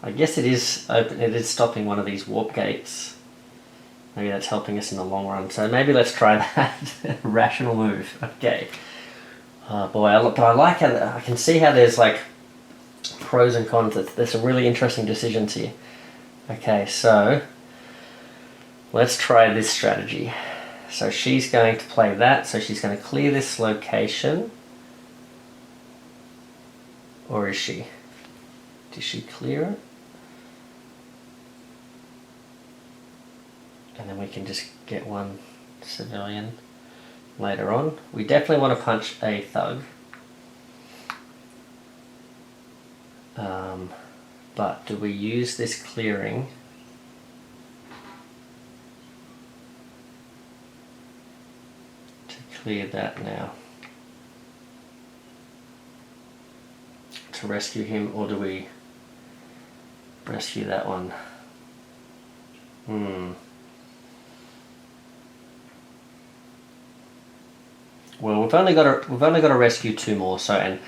I guess it is open, it is stopping one of these warp gates. Maybe that's helping us in the long run. So maybe let's try that. Rational move. Okay. Oh boy, but I like how I can see how there's like pros and cons. There's some really interesting decisions here. Okay, so let's try this strategy. So she's going to play that. So she's going to clear this location. Or is she? Does she clear it? And then we can just get one civilian later on. We definitely want to punch a thug. But do we use this clearing to clear that now? To rescue him, or do we rescue that one? Well, we've only got to rescue 2 more. So, and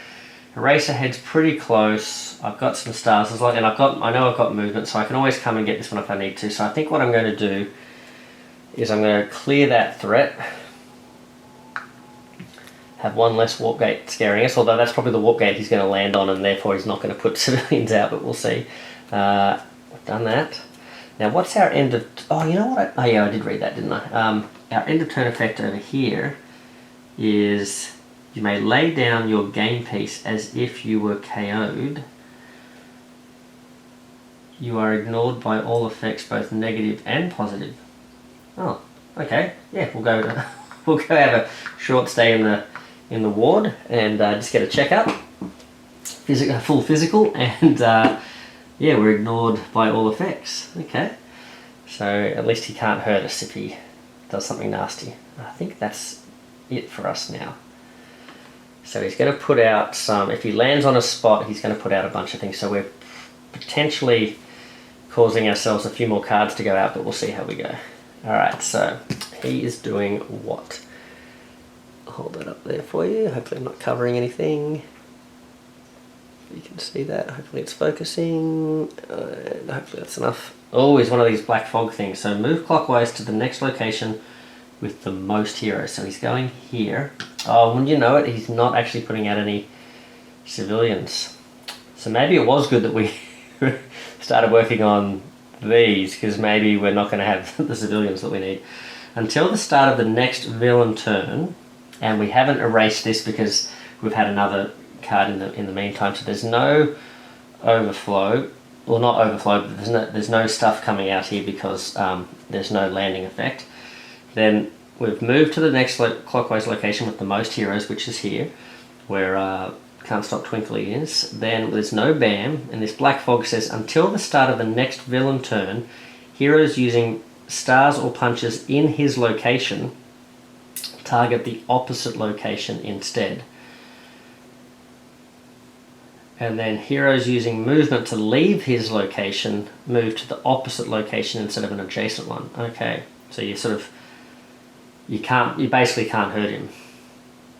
Eraserhead's pretty close. I've got some stars as well, and I know I've got movement, so I can always come and get this one if I need to. So I think what I'm going to do is I'm going to clear that threat. Have one less warp gate scaring us, although that's probably the warp gate he's going to land on, and therefore he's not going to put civilians out, but we'll see. We've done that. Now what's our end of... Oh, you know what? Oh yeah, I did read that, didn't I? Our end of turn effect over here is you may lay down your game piece as if you were KO'd. You are ignored by all effects, both negative and positive. Oh, okay. Yeah, we'll go have a short stay in the ward and just get a checkup, full physical, and yeah, we're ignored by all effects. Okay, so at least he can't hurt us if he does something nasty. I think that's it for us now. So he's going to put out some, if he lands on a spot, he's going to put out a bunch of things. So we're potentially causing ourselves a few more cards to go out, but we'll see how we go. Alright, so he is doing what? I'll hold that up there for you. Hopefully I'm not covering anything. You can see that. Hopefully it's focusing. And hopefully that's enough. Oh, he's one of these black fog things. So move clockwise to the next location with the most heroes. So he's going here. Oh, wouldn't you know it, he's not actually putting out any civilians. So maybe it was good that we started working on these, because maybe we're not going to have the civilians that we need. Until the start of the next villain turn, and we haven't erased this because we've had another card in the meantime, so there's no overflow. Well, not overflow, but there's no stuff coming out here because there's no landing effect. Then we've moved to the next clockwise location with the most heroes, which is here, where Can't Stop Twinkling is. Then there's no BAM, and this black fog says, until the start of the next villain turn, heroes using stars or punches in his location target the opposite location instead. And then heroes using movement to leave his location move to the opposite location instead of an adjacent one. Okay, so you sort of, you basically can't hurt him.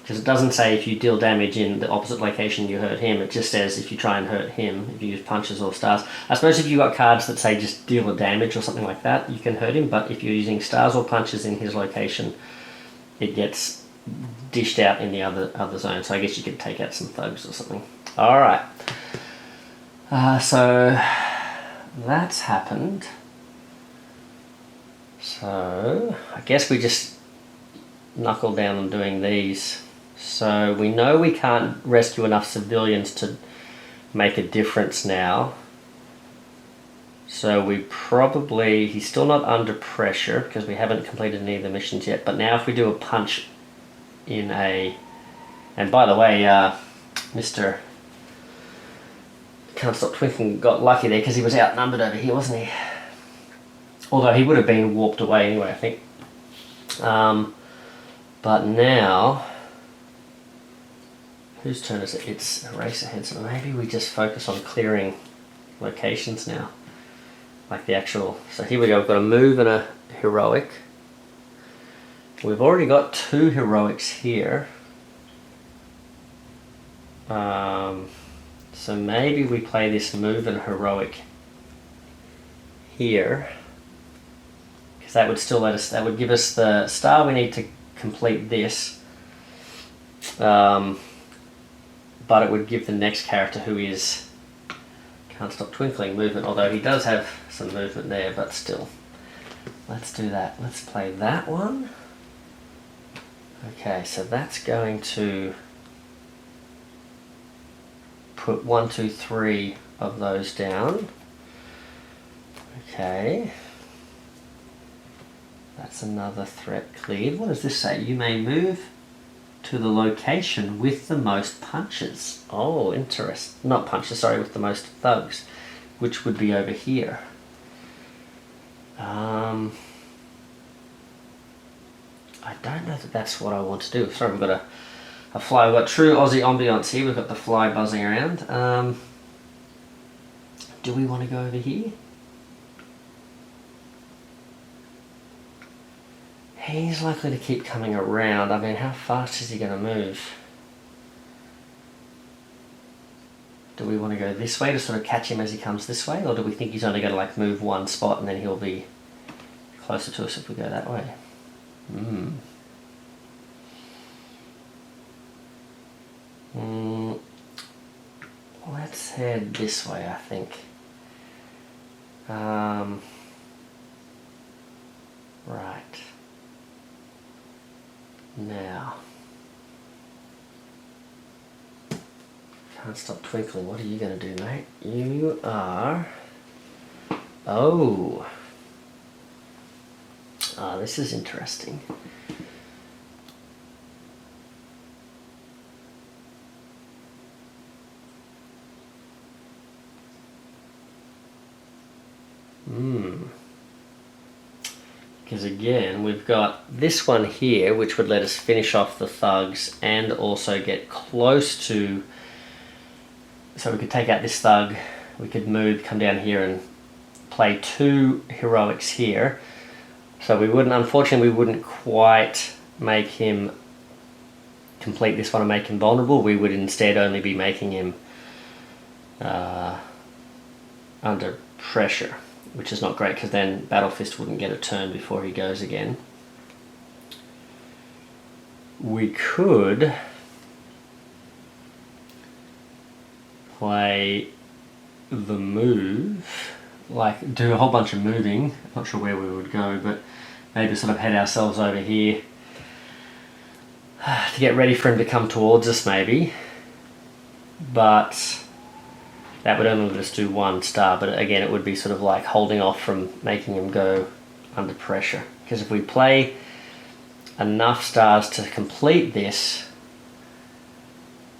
Because it doesn't say if you deal damage in the opposite location you hurt him, it just says if you try and hurt him, if you use punches or stars. I suppose if you've got cards that say just deal a damage or something like that, you can hurt him, but if you're using stars or punches in his location, it gets dished out in the other zone. So I guess you could take out some thugs or something. Alright, so that's happened. So I guess we just knuckle down on doing these. So we know we can't rescue enough civilians to make a difference now. So we probably, he's still not under pressure because we haven't completed any of the missions yet. But now if we do a punch in a, and by the way, Mr. Can't Stop Twinkling got lucky there because he was outnumbered over here, wasn't he? Although he would have been warped away anyway, I think. But now, whose turn is it? It's Eraserhead, so maybe we just focus on clearing locations now. Like the actual, so here we go, we've got a move and a heroic. We've already got 2 heroics here. So maybe we play this move and heroic here. Because that would still let us, that would give us the star we need to complete this. But it would give the next character, who is Can't Stop Twinkling, movement, although he does have some movement there, but still. Let's do that. Let's play that one. Okay, so that's going to put 1, 2, 3 of those down. Okay. That's another threat cleared. What does this say? You may move to the location with the most punches. Oh, interesting. Not punches, sorry, with the most thugs, which would be over here. I don't know that that's what I want to do. Sorry, we've got a fly. We've got true Aussie ambiance here. We've got the fly buzzing around. Do we want to go over here? He's likely to keep coming around. I mean, how fast is he going to move? Do we want to go this way to sort of catch him as he comes this way? Or do we think he's only going to like move one spot and then he'll be closer to us if we go that way? Let's head this way, I think. Right. Now. Can't Stop Twinkling. What are you going to do, mate? You are... Oh. Ah, this is interesting. Because again, we've got this one here, which would let us finish off the thugs and also get close to... So we could take out this thug, we could move, come down here and play 2 heroics here. So we wouldn't, unfortunately, we wouldn't quite make him complete this one and make him vulnerable. We would instead only be making him under pressure, which is not great because then Battle Fist wouldn't get a turn before he goes again. We could play the move, like do a whole bunch of moving. Not sure where we would go, but maybe sort of head ourselves over here to get ready for him to come towards us maybe. But that would only let us do 1 star, but again it would be sort of like holding off from making him go under pressure. Because if we play enough stars to complete this,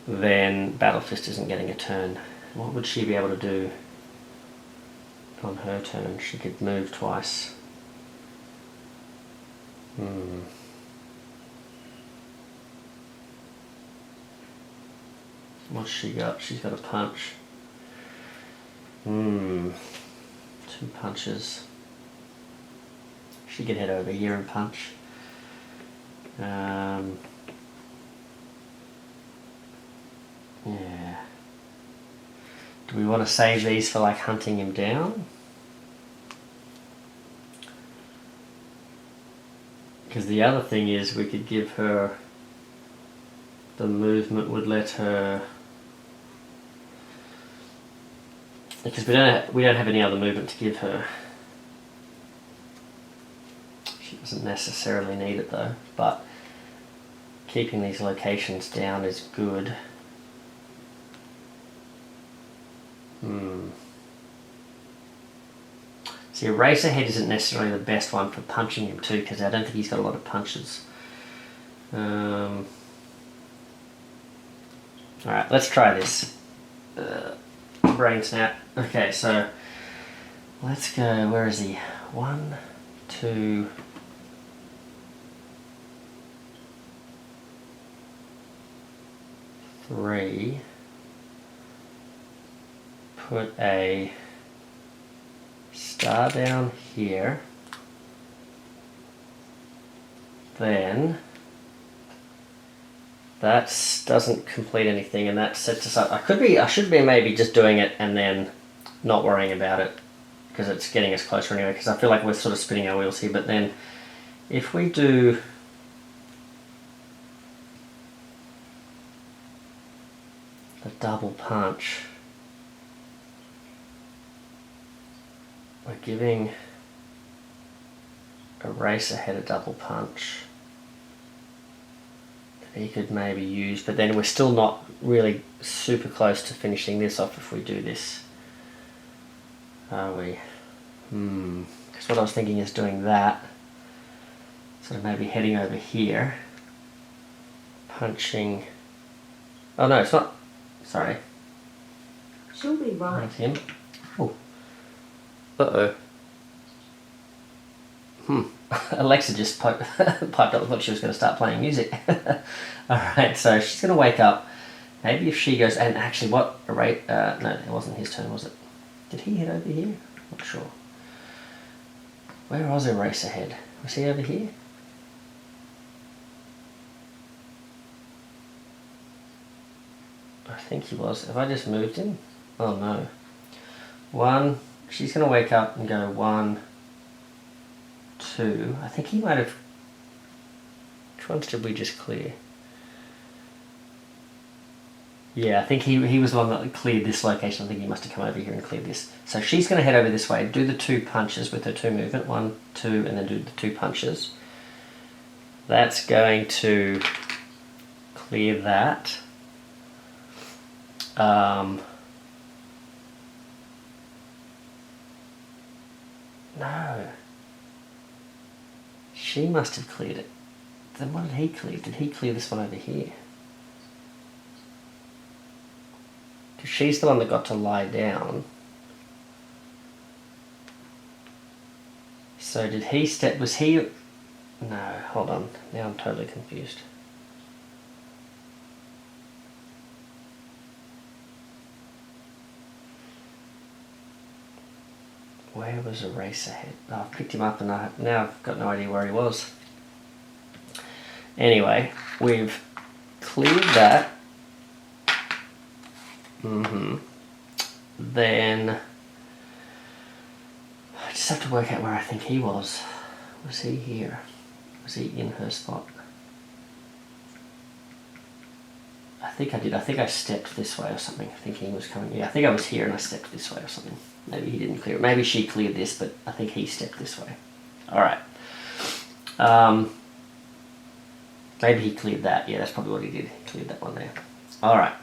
then Battle Fist isn't getting a turn. What would she be able to do on her turn? She could move twice. What's she got? She's got a punch. 2 punches. She could head over here and punch. Yeah. Do we want to save these for like hunting him down? Because the other thing is we could give her... The movement would let her... Because we don't have any other movement to give her. She doesn't necessarily need it though, but keeping these locations down is good. See, Eraserhead isn't necessarily the best one for punching him too, because I don't think he's got a lot of punches. Alright, let's try this. Brain snap. Okay, so let's go, where is he? 1, 2, 3. Put a star down here. Then that doesn't complete anything, and that sets us up. I should be maybe just doing it and then not worrying about it, because it's getting us closer anyway, because I feel like we're sort of spinning our wheels here. But then if we do a double punch, we're giving Eraserhead a double punch that he could maybe use, but then we're still not really super close to finishing this off if we do this, are we? Because what I was thinking is doing that, sort of maybe heading over here, punching. Oh no, it's not. Sorry. She'll be right. That's him. Oh. Uh-oh. Alexa just piped up. I thought she was going to start playing music. Alright, so she's going to wake up. Maybe if she goes, and actually what, no, it wasn't his turn, was it? Did he head over here? Not sure. Where was Eraserhead? Was he over here? I think he was. Have I just moved him? Oh no. 1, she's going to wake up and go 1, 2. I think he might have. Which ones did we just clear? Yeah, I think he was the one that cleared this location. I think he must have come over here and cleared this. So she's going to head over this way, do the 2 punches with her 2 movement. 1, 2, and then do the 2 punches. That's going to clear that. No. She must have cleared it. Then what did he clear? Did he clear this one over here? Because she's the one that got to lie down. So did he step, was he, no, hold on, now I'm totally confused. Where was Eraserhead? Oh, I've picked him up and now I've got no idea where he was. Anyway, we've cleared that. Then I just have to work out where I think he was. Was he here? Was he in her spot? I think I did. I think I stepped this way or something, thinking he was coming. Yeah, I think I was here and I stepped this way or something. Maybe he didn't clear it. Maybe she cleared this, but I think he stepped this way. Alright. Maybe he cleared that. Yeah, that's probably what he did. He cleared that one there. Alright.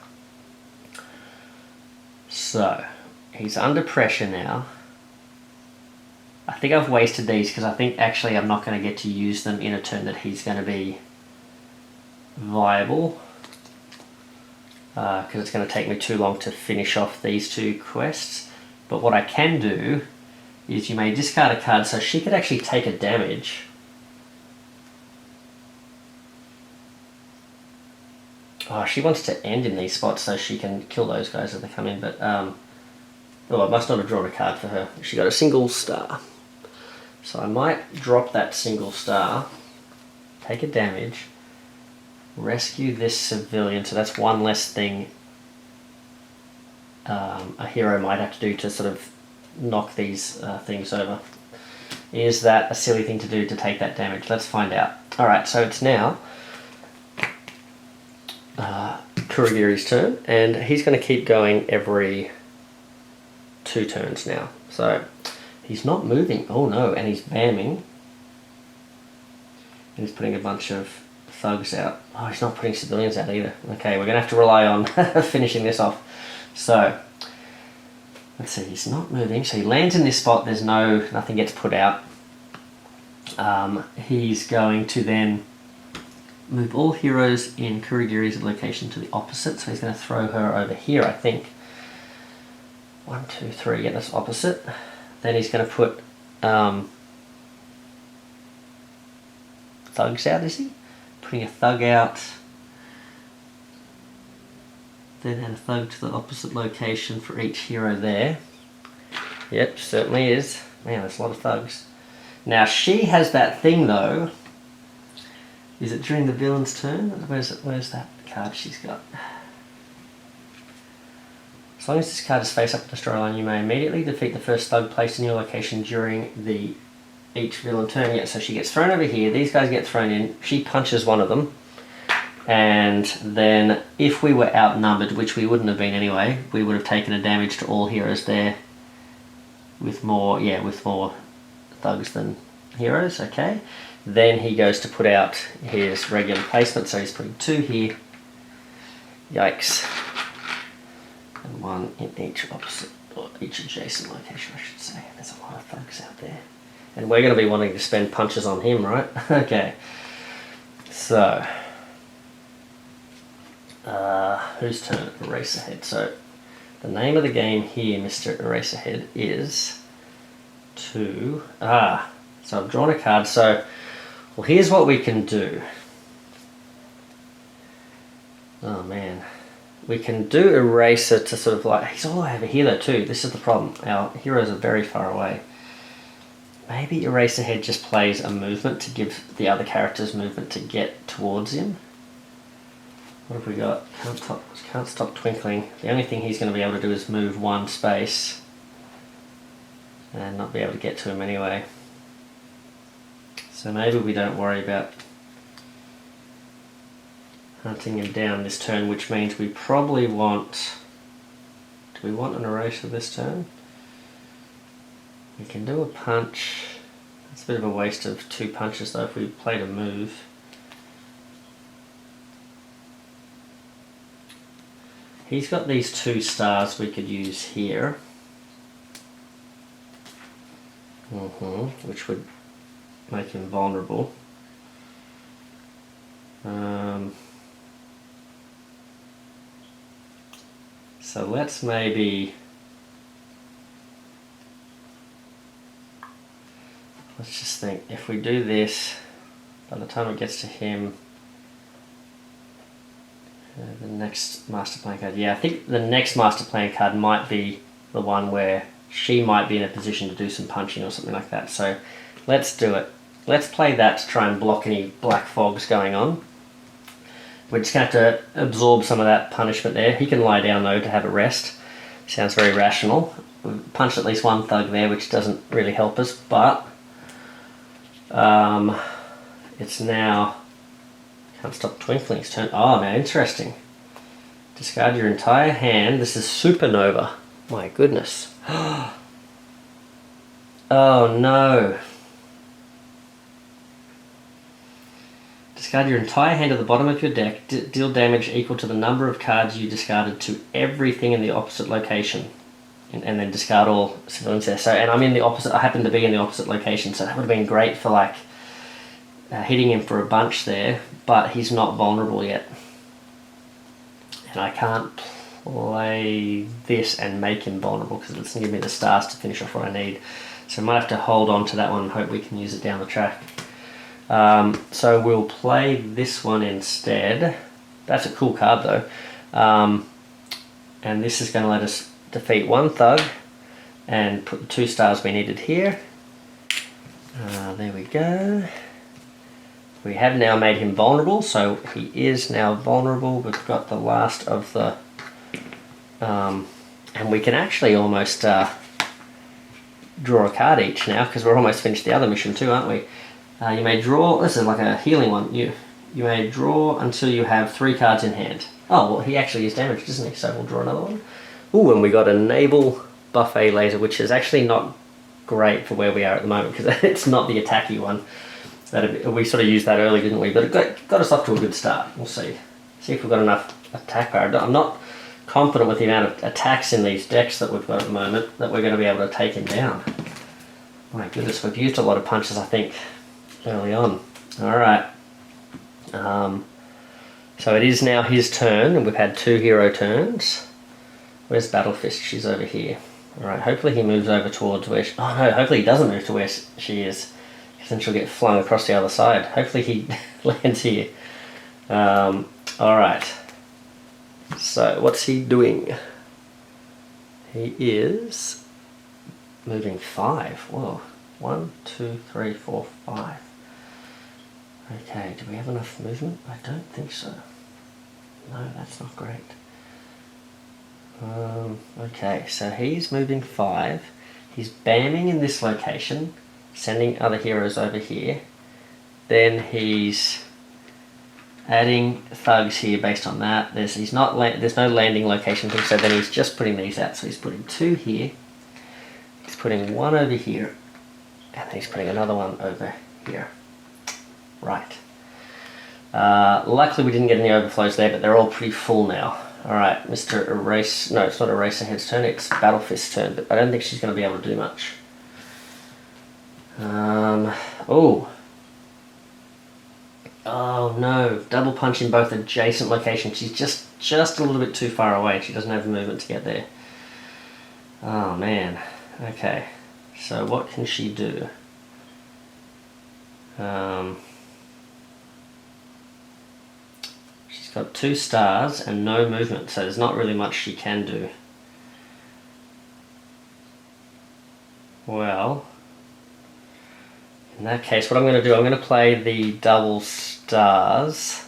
So, he's under pressure now. I think I've wasted these because I think actually I'm not going to get to use them in a turn that he's going to be viable. Because it's going to take me too long to finish off these 2 quests. But what I can do is you may discard a card so she could actually take a damage. Oh, she wants to end in these spots so she can kill those guys as they come in, but oh, I must not have drawn a card for her. She got a single star. So I might drop that single star, take a damage, rescue this civilian, so that's one less thing a hero might have to do to sort of knock these things over. Is that a silly thing to do to take that damage? Let's find out. Alright, so it's now Kurogiri's turn, and he's going to keep going every 2 turns now. So he's not moving. Oh no, and he's bamming. And he's putting a bunch of thugs out. Oh, he's not putting civilians out either. Okay, we're going to have to rely on finishing this off. So, let's see, he's not moving. So he lands in this spot, there's nothing gets put out. He's going to then move all heroes in Kurogiri's location to the opposite. So he's going to throw her over here, I think. 1, 2, 3, yeah, that's opposite. Then he's going to put thugs out, is he? Putting a thug out. Then add a thug to the opposite location for each hero there. Yep, certainly is. Man, there's a lot of thugs. Now she has that thing though. Is it during the villain's turn? Where's that card she's got? As long as this card is face up in the storyline, you may immediately defeat the first thug placed in your location during each villain turn. Yeah, so she gets thrown over here, these guys get thrown in, she punches one of them, and then if we were outnumbered, which we wouldn't have been anyway, we would have taken a damage to all heroes there with more thugs than heroes, okay. Then he goes to put out his regular placement, so he's putting 2 here. Yikes. And 1 in each opposite, or each adjacent location, I should say. There's a lot of thugs out there. And we're going to be wanting to spend punches on him, right? Okay. So, whose turn? Eraserhead. So, the name of the game here, Mr. Eraserhead, is to... so I've drawn a card. So, well, here's what we can do. Oh, man. We can do Eraser to sort of like... He's all the way over here, though, too. This is the problem. Our heroes are very far away. Maybe Eraserhead just plays a movement to give the other characters movement to get towards him. What have we got? Can't stop twinkling. The only thing he's going to be able to do is move 1 space. And not be able to get to him anyway. So maybe we don't worry about hunting him down this turn, which means we probably want... Do we want an eraser this turn? We can do a punch. It's a bit of a waste of 2 punches though if we played a move. He's got these 2 stars we could use here. Which would make him vulnerable. So let's maybe... Let's just think, if we do this, by the time it gets to him, the next master plan card, yeah, I think the next master plan card might be the one where she might be in a position to do some punching or something like that. So let's do it. Let's play that to try and block any black fogs going on. We're just going to have to absorb some of that punishment there. He can lie down though to have a rest. Sounds very rational. We've punched at least 1 thug there, which doesn't really help us, but it's now Can't Stop Twinkling's turn. Oh, now interesting. Discard your entire hand. This is Supernova. My goodness. Oh no. Discard your entire hand at the bottom of your deck. Deal damage equal to the number of cards you discarded to everything in the opposite location. And then discard all civilians there. So, and I'm in the opposite, I happen to be in the opposite location, so that would have been great for like hitting him for a bunch there, but he's not vulnerable yet. And I can't play this and make him vulnerable because it doesn't give me the stars to finish off what I need. So I might have to hold on to that one and hope we can use it down the track. So we'll play this one instead. That's a cool card though. And this is going to let us defeat 1 thug and put the 2 stars we needed here. There we go. We have now made him vulnerable, so he is now vulnerable. We've got the last of the... and we can actually almost draw a card each now, because we're almost finished the other mission too, aren't we? You may draw... This is like a healing one. You may draw until you have 3 cards in hand. Oh, well, he actually is damaged, isn't he? So we'll draw another one. Ooh, and we got a naval buffet laser, which is actually not great for where we are at the moment, because it's not the attacky one. We sort of used that early, didn't we? But it got us off to a good start. We'll see. See if we've got enough attack power. I'm not confident with the amount of attacks in these decks that we've got at the moment that we're going to be able to take him down. My goodness, we've used a lot of punches, I think, early on. Alright. So it is now his turn, and we've had 2 hero turns. Where's Battlefist? She's over here. Alright, hopefully he moves over towards where oh no, hopefully he doesn't move to where she is. Because then she'll get flung across the other side. Hopefully he lands here. Alright. So, what's he doing? He is moving 5. Whoa. 1, 2, 3, 4, 5. Okay, do we have enough movement? I don't think so. No, that's not great. Okay, so he's moving 5. He's bamming in this location, sending other heroes over here. Then he's adding thugs here based on that. There's no landing location thing, so then he's just putting these out. So he's putting 2 here. He's putting 1 over here, and he's putting another one over here. Right. Luckily we didn't get any overflows there, but they're all pretty full now. Alright, Mr. Erase... No, it's not Eraserhead's turn, it's Battlefist's turn, but I don't think she's going to be able to do much. Oh. Oh no, double punch in both adjacent locations. She's just a little bit too far away. She doesn't have the movement to get there. Oh man. Okay. So what can she do? She's got 2 stars and no movement, so there's not really much she can do. Well, in that case, what I'm going to do, I'm going to play the double stars,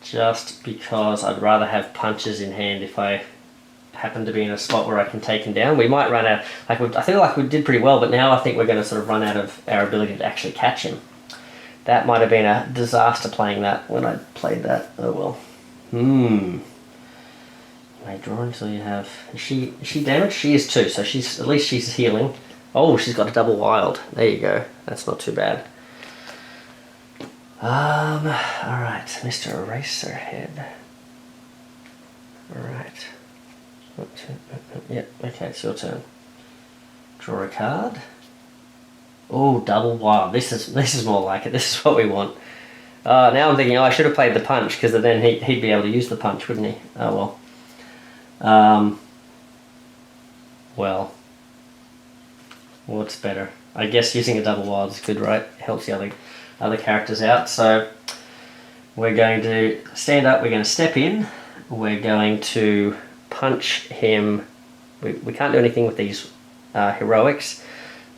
just because I'd rather have punches in hand if I happen to be in a spot where I can take him down. We might run out, I feel like we did pretty well, but now I think we're going to sort of run out of our ability to actually catch him. That might have been a disaster playing that when I played that. Oh well. You may draw until you have... Is she damaged? She is too, so at least she's healing. Oh, she's got a double wild. There you go. That's not too bad. Alright, Mr. Eraserhead. Alright. Yep, okay, it's your turn. Draw a card. Oh, double wild. This is more like it. This is what we want. Now I'm thinking, I should have played the punch, because then he'd be able to use the punch, wouldn't he? Oh well. Well, what's better? I guess using a double wild is good, right? Helps the other characters out. So we're going to stand up. We're going to step in. We're going to punch him. We can't do anything with these heroics,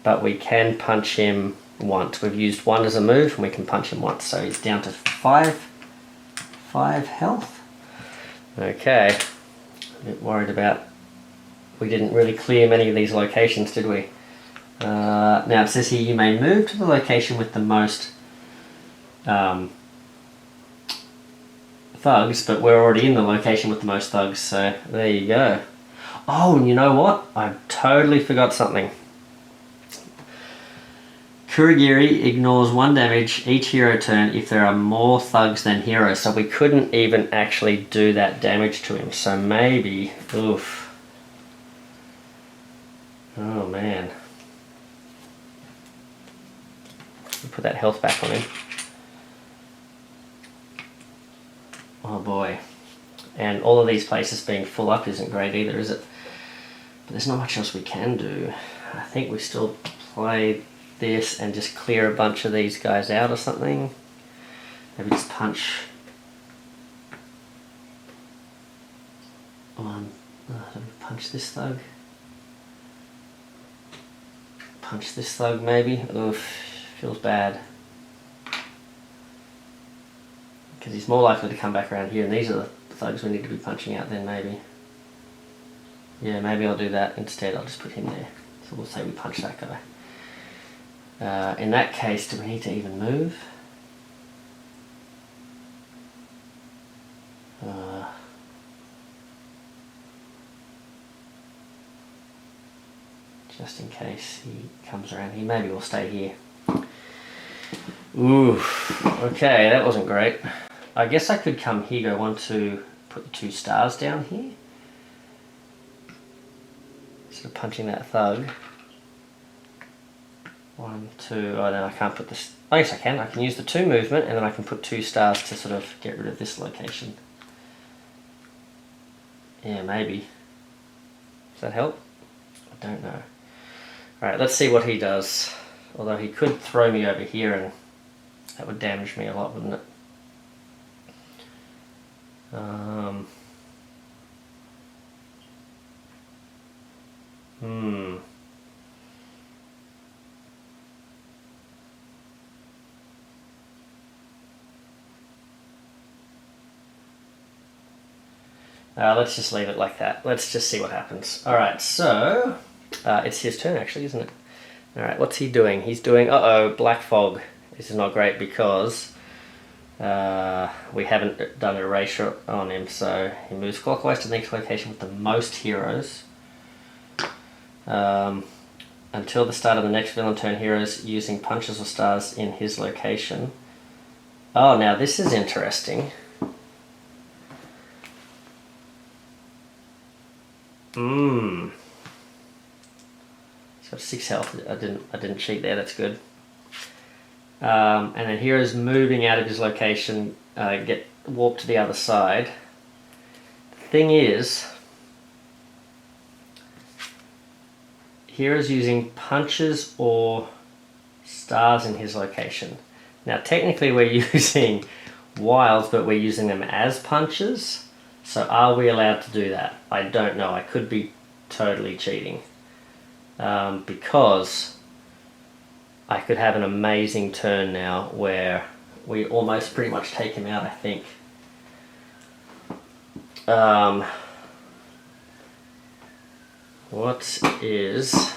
but we can punch him once. We've used 1 as a move, and we can punch him once. So he's down to 5 health. Okay. A bit worried about... We didn't really clear many of these locations, did we? Now it says here you may move to the location with the most thugs, but we're already in the location with the most thugs, so there you go. Oh, and you know what? I totally forgot something. Kurogiri ignores 1 damage each hero turn if there are more thugs than heroes, so we couldn't even actually do that damage to him, so maybe... Oof. Oh man. Put that health back on him. Oh boy. And all of these places being full up isn't great either, is it? But there's not much else we can do. I think we still play this and just clear a bunch of these guys out or something. Maybe just punch one. Punch this thug. Punch this thug maybe. Oof, feels bad. Because he's more likely to come back around here, and these are the thugs we need to be punching out then maybe. Yeah, maybe I'll do that instead. I'll just put him there. So we'll say we punch that guy. In that case, do we need to even move? Just in case he comes around here. Maybe we'll stay here. Ooh, okay, that wasn't great. I guess I could come here, go 1, 2, put the 2 stars down here. Sort of punching that thug. 1, 2, oh, then I can't put this. Oh, yes, I can. I can use the 2 movement, and then I can put 2 stars to sort of get rid of this location. Yeah, maybe. Does that help? I don't know. Alright, let's see what he does. Although he could throw me over here, and that would damage me a lot, wouldn't it? Let's just leave it like that. Let's just see what happens. Alright, so it's his turn actually, isn't it? Alright, what's he doing? He's doing, black fog. This is not great because we haven't done erasure on him, so he moves clockwise to the next location with the most heroes. Until the start of the next villain turn, heroes using punches or stars in his location. Oh, now this is interesting. So 6 health. I didn't cheat there. That's good. And then heroes moving out of his location get warped to the other side. The thing is, heroes using punches or stars in his location. Now, technically, we're using wilds, but we're using them as punches. So are we allowed to do that? I don't know. I could be totally cheating. Because I could have an amazing turn now where we almost pretty much take him out, I think. What is...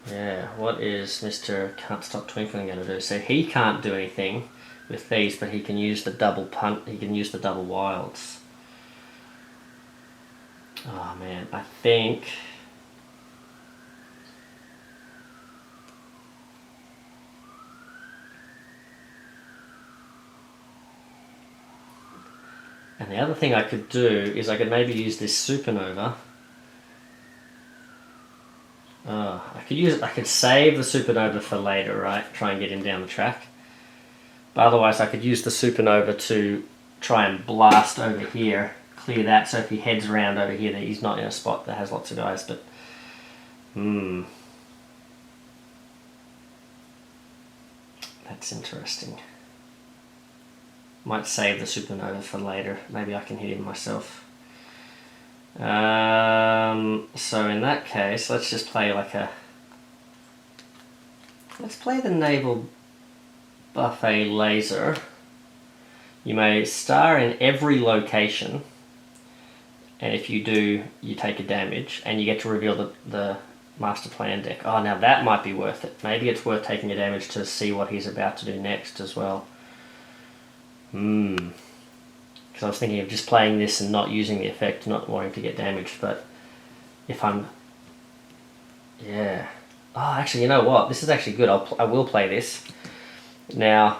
yeah, what is Mr. Can't Stop Twinkling going to do? So he can't do anything with these, but he can use the double punt. He can use the double wilds. Oh man, I think and the other thing I could do is I could maybe use this supernova. I could save the supernova for later, right? Try and get him down the track. But otherwise I could use the supernova to try and blast over here, clear that, so if he heads around over here, that he's not in a spot that has lots of guys, but... That's interesting. Might save the supernova for later. Maybe I can hit him myself. So in that case, let's just play like a... Let's play the Naval Buffet Laser. You may star in every location, and if you do, you take a damage, and you get to reveal the Master Plan deck. Oh, now that might be worth it. Maybe it's worth taking a damage to see what he's about to do next as well. Because I was thinking of just playing this and not using the effect, not wanting to get damaged, but if I'm... Yeah. Oh, actually, you know what? This is actually good. I will play this. Now,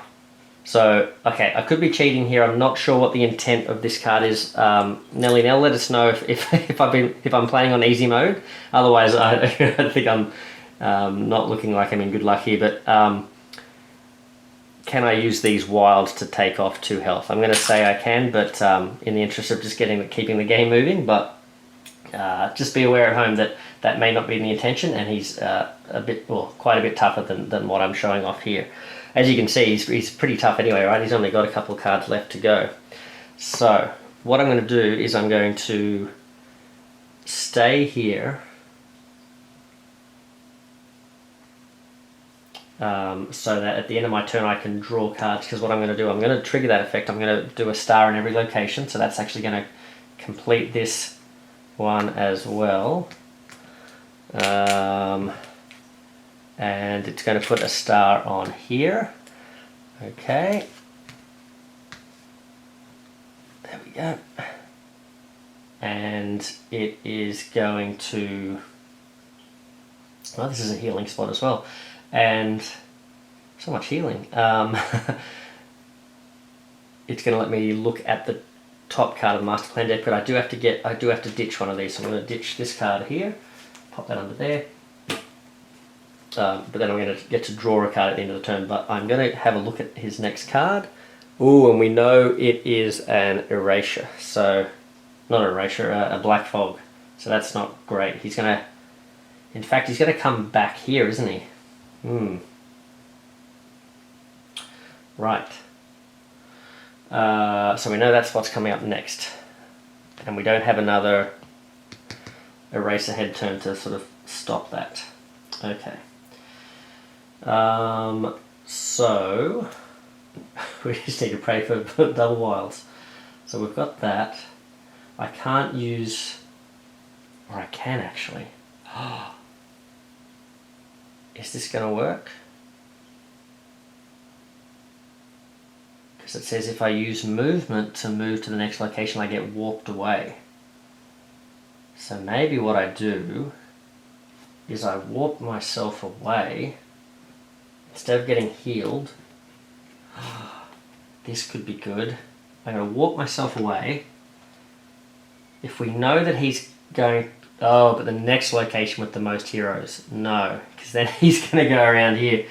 so, okay, I could be cheating here. I'm not sure what the intent of this card is. Nell, let us know if I'm playing on easy mode. Otherwise, I think I'm not looking like I'm in good luck here, but can I use these wilds to take off 2 health? I'm going to say I can, but in the interest of just keeping the game moving, but just be aware at home that that may not be the intention, and he's quite a bit tougher than what I'm showing off here. As you can see, he's pretty tough anyway, right? He's only got a couple of cards left to go. So what I'm going to do is I'm going to stay here. So that at the end of my turn I can draw cards, because what I'm going to do, I'm going to trigger that effect. I'm going to do a star in every location, so that's actually going to complete this one as well. And it's going to put a star on here. Okay. There we go. And it is going to... Oh, this is a healing spot as well. And so much healing. It's going to let me look at the top card of the master plan deck, but I do have to ditch one of these. So I'm going to ditch this card here, pop that under there. But then I'm going to get to draw a card at the end of the turn. But I'm going to have a look at his next card. Ooh, and we know it is an erasure. So, not an erasure, a black fog. So that's not great. He's going to, in fact, he's going to come back here, isn't he? Right. So we know that's what's coming up next. And we don't have another eraser head turn to sort of stop that. Okay. So we just need to pray for double wilds. So we've got that. I can't use, or I can actually. Is this going to work? Because it says if I use movement to move to the next location, I get warped away. So maybe what I do is I warp myself away instead of getting healed. This could be good. I'm going to walk myself away. If we know that he's going... Oh, but the next location with the most heroes. No, because then he's going to go around here.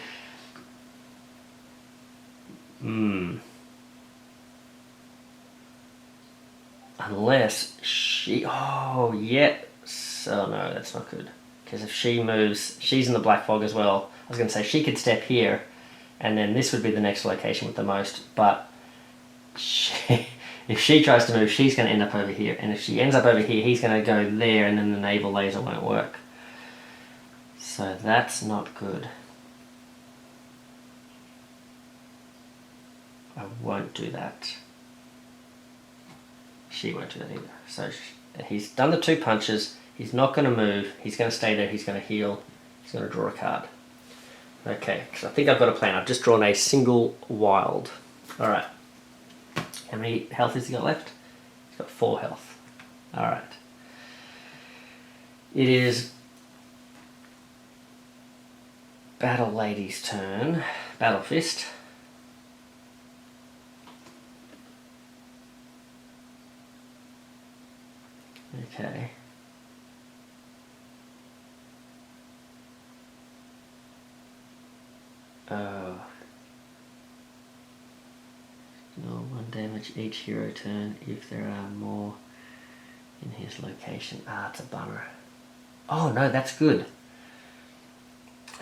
Unless she... Oh, yeah. So no, that's not good. Because if she moves... She's in the black fog as well. I was going to say she could step here. And then this would be the next location with the most. But if she tries to move, she's going to end up over here. And if she ends up over here, he's going to go there, and then the naval laser won't work. So that's not good. I won't do that. She won't do that either. So he's done the 2 punches. He's not going to move. He's going to stay there. He's going to heal. He's going to draw a card. Okay, because I think I've got a plan. I've just drawn a single wild. Alright. How many health has he got left? He's got 4 health. Alright. It is Battle Lady's turn. Battle Fist. Okay. Oh. Deal 1 damage each hero turn if there are more in his location. Ah, it's a bummer. Oh no, that's good.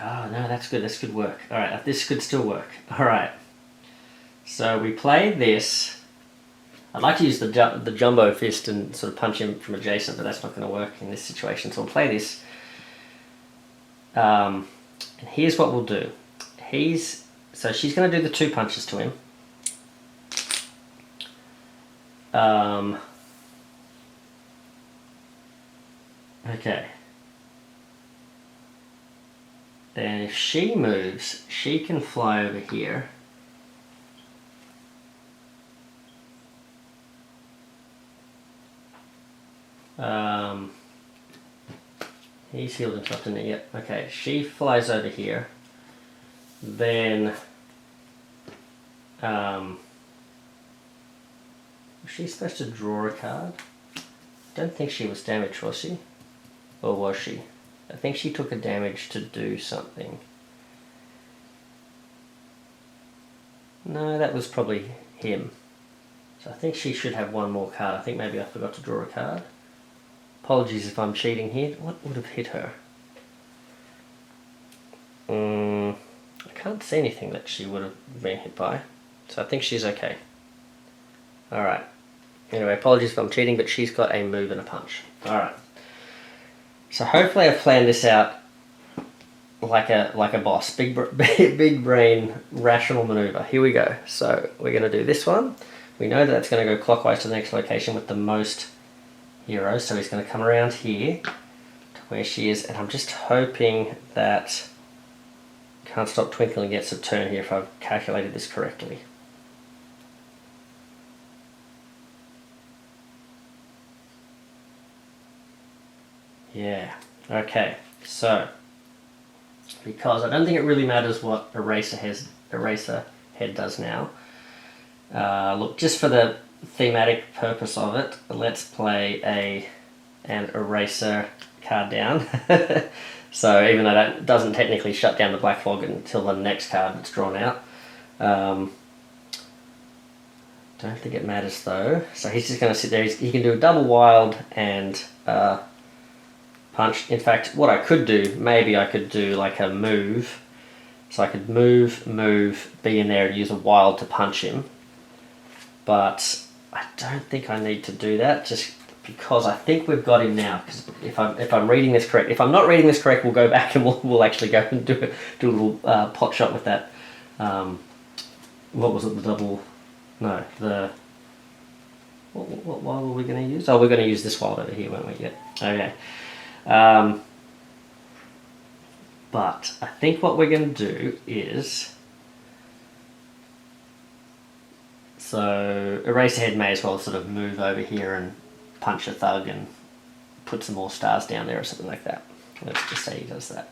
Oh no, that's good. That's good work. Alright, this could still work. Alright. So we play this. I'd like to use the jumbo fist and sort of punch him from adjacent, but that's not going to work in this situation. So we'll play this. And here's what we'll do. So she's going to do the 2 punches to him. Okay. Then if she moves, she can fly over here. He's healed himself, didn't he? Yep. Okay, she flies over here. Then, was she supposed to draw a card? Don't think she was damaged, was she? Or was she? I think she took a damage to do something. No, that was probably him. So I think she should have 1 more card. I think maybe I forgot to draw a card. Apologies if I'm cheating here. What would have hit her? I can't see anything that she would have been hit by. So I think she's okay. Alright. Anyway, apologies if I'm cheating, but she's got a move and a punch. Alright. So hopefully I've planned this out like a boss. Big brain, rational maneuver. Here we go. So we're going to do this one. We know that that's going to go clockwise to the next location with the most heroes. So he's going to come around here to where she is. And I'm just hoping that Can't Stop Twinkling gets a turn here if I've calculated this correctly. Yeah. Okay. So, because I don't think it really matters what eraser head does now. Look, just for the thematic purpose of it, let's play an eraser card down. So even though that doesn't technically shut down the black fog until the next card that's drawn out. Don't think it matters though. So he's just going to sit there. He can do a double wild and punch. In fact, what I could do, maybe I could do like a move. So I could move, be in there and use a wild to punch him. But I don't think I need to do that, just because I think we've got him now. Because if I'm reading this correct, if I'm not reading this correct, we'll go back and we'll actually go and do a little pot shot with that. What was it? The double? No, the. What wild were we going to use? Oh, we're going to use this wild over here, weren't we? Yeah. Okay. But I think what we're going to do is. So Eraserhead may as well sort of move over here and punch a thug and put some more stars down there or something like that. Let's just say he does that.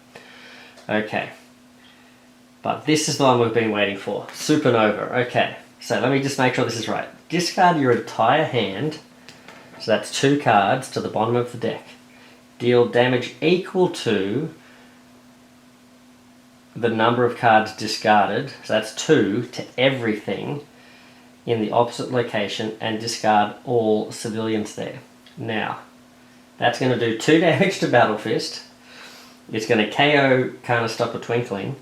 Okay. But this is the one we've been waiting for. Supernova. Okay. So let me just make sure this is right. Discard your entire hand. So that's 2 cards to the bottom of the deck. Deal damage equal to the number of cards discarded. So that's 2 to everything in the opposite location and discard all civilians there. Now, that's going to do 2 damage to Battle Fist. It's going to KO kind of Stop Twinkling,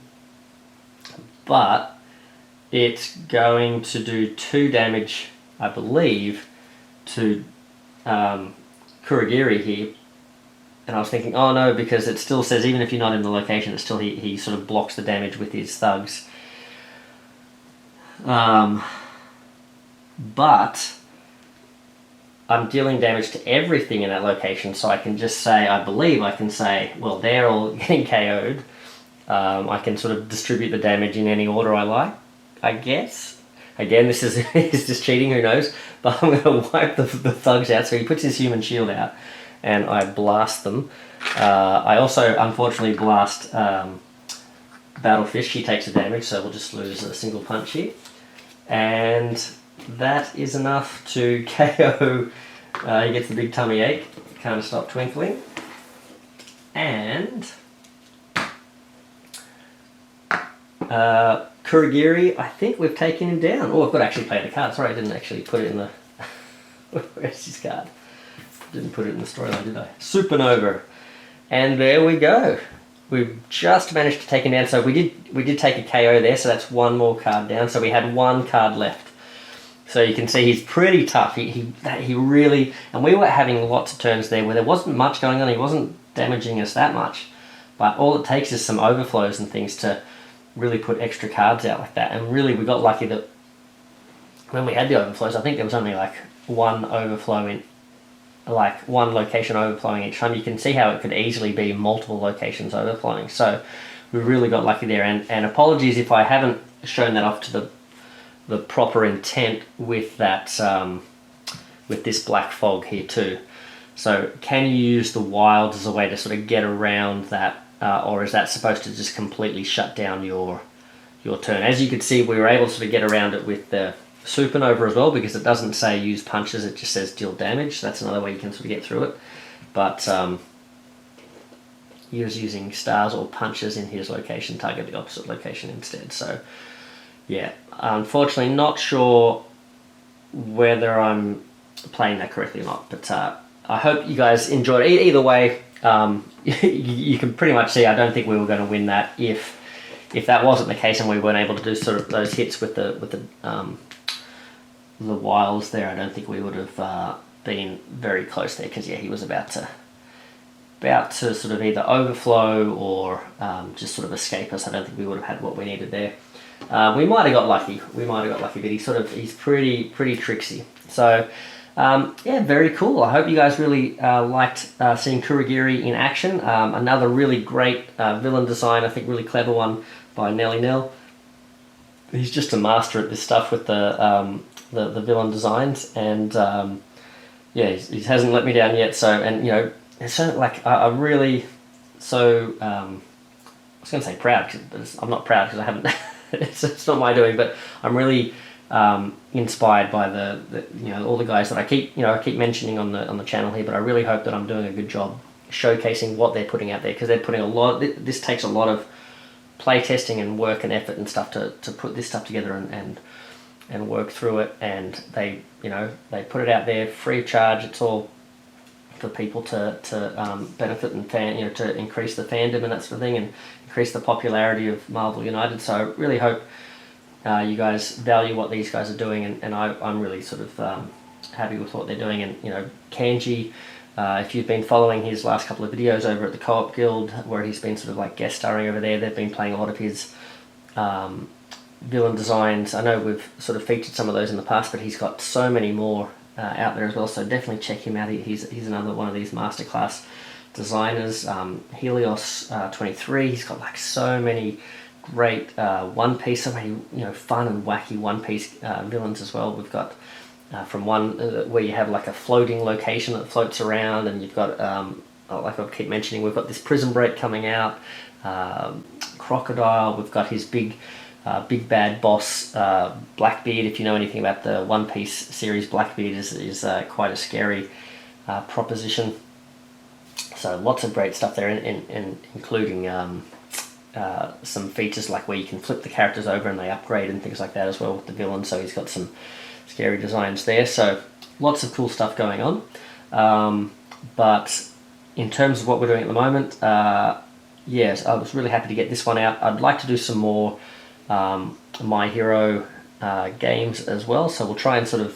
but it's going to do 2 damage, I believe, to Kurogiri here. And I was thinking, oh no, because it still says even if you're not in the location, it still he sort of blocks the damage with his thugs. But I'm dealing damage to everything in that location, so I can just say, I believe I can say, well, they're all getting KO'd. I can sort of distribute the damage in any order I like, I guess. Again, this is just cheating, who knows? But I'm going to wipe the thugs out. So he puts his human shield out, and I blast them. I also, unfortunately, blast Battle Fish. She takes the damage, so we'll just lose a single punch here. And that is enough to KO. He gets the big tummy ache. Can't Stop Twinkling. And Kurogiri, I think we've taken him down. Oh, I've got to actually play the card. Sorry, I didn't actually put it in the... Where's his card? Didn't put it in the storyline, did I? Supernova. And there we go. We've just managed to take him down. So we did take a KO there, so that's 1 more card down. So we had 1 card left. So you can see he's pretty tough. He really... And we were having lots of turns there where there wasn't much going on. He wasn't damaging us that much. But all it takes is some overflows and things to really put extra cards out like that. And really, we got lucky that when we had the overflows, I think there was only like 1 overflow in... like 1 location overflowing each time. You can see how it could easily be multiple locations overflowing. So we really got lucky there. And apologies if I haven't shown that off to the proper intent with that with this black fog here too. So can you use the wilds as a way to sort of get around that, or is that supposed to just completely shut down your turn? As you can see, we were able to sort of get around it with the Supernova as well, because it doesn't say use punches, it just says deal damage. So that's another way you can sort of get through it. But he was using stars or punches in his location, target the opposite location instead. So yeah, unfortunately not sure whether I'm playing that correctly or not, but I hope you guys enjoyed it. Either way, you can pretty much see I don't think we were going to win that if that wasn't the case and we weren't able to do sort of those hits with the wilds there. I don't think we would have been very close there, because yeah, he was about to sort of either overflow or just sort of escape us. I don't think we would have had what we needed there. We might have got lucky. But he's pretty tricksy. So yeah, very cool. I hope you guys really liked seeing Kurogiri in action. Another really great villain design. I think really clever one by xnellynelx. He's just a master at this stuff with the villain designs, and yeah, he hasn't let me down yet. So, and you know, it's so like I'm really so I was going to say proud, but I'm not proud because I haven't. it's not my doing, but I'm really inspired by the you know, all the guys that I keep mentioning on the channel here. But I really hope that I'm doing a good job showcasing what they're putting out there, because they're putting a lot. This takes a lot of play testing and work and effort and stuff to put this stuff together and work through it. And they put it out there free of charge. It's all for people to benefit and to increase the fandom and that sort of thing, and increase the popularity of Marvel United. So I really hope you guys value what these guys are doing, and I'm really sort of happy with what they're doing. And Kanji, if you've been following his last couple of videos over at the Co-op Guild, where he's been sort of like guest starring over there, they've been playing a lot of his villain designs. I know we've sort of featured some of those in the past, but he's got so many more out there as well, so definitely check him out. He's another one of these masterclass designers. Helios 23, he's got like so many great One Piece, so many fun and wacky One Piece villains as well. We've got from one where you have like a floating location that floats around, and you've got like I keep mentioning, we've got this Prison Break coming out, Crocodile. We've got his big bad boss, Blackbeard. If you know anything about the One Piece series, Blackbeard is quite a scary proposition. So lots of great stuff there, including some features like where you can flip the characters over and they upgrade and things like that as well with the villain. So he's got some scary designs there. So lots of cool stuff going on. But in terms of what we're doing at the moment, yes, I was really happy to get this one out. I'd like to do some more My Hero games as well, so we'll try and sort of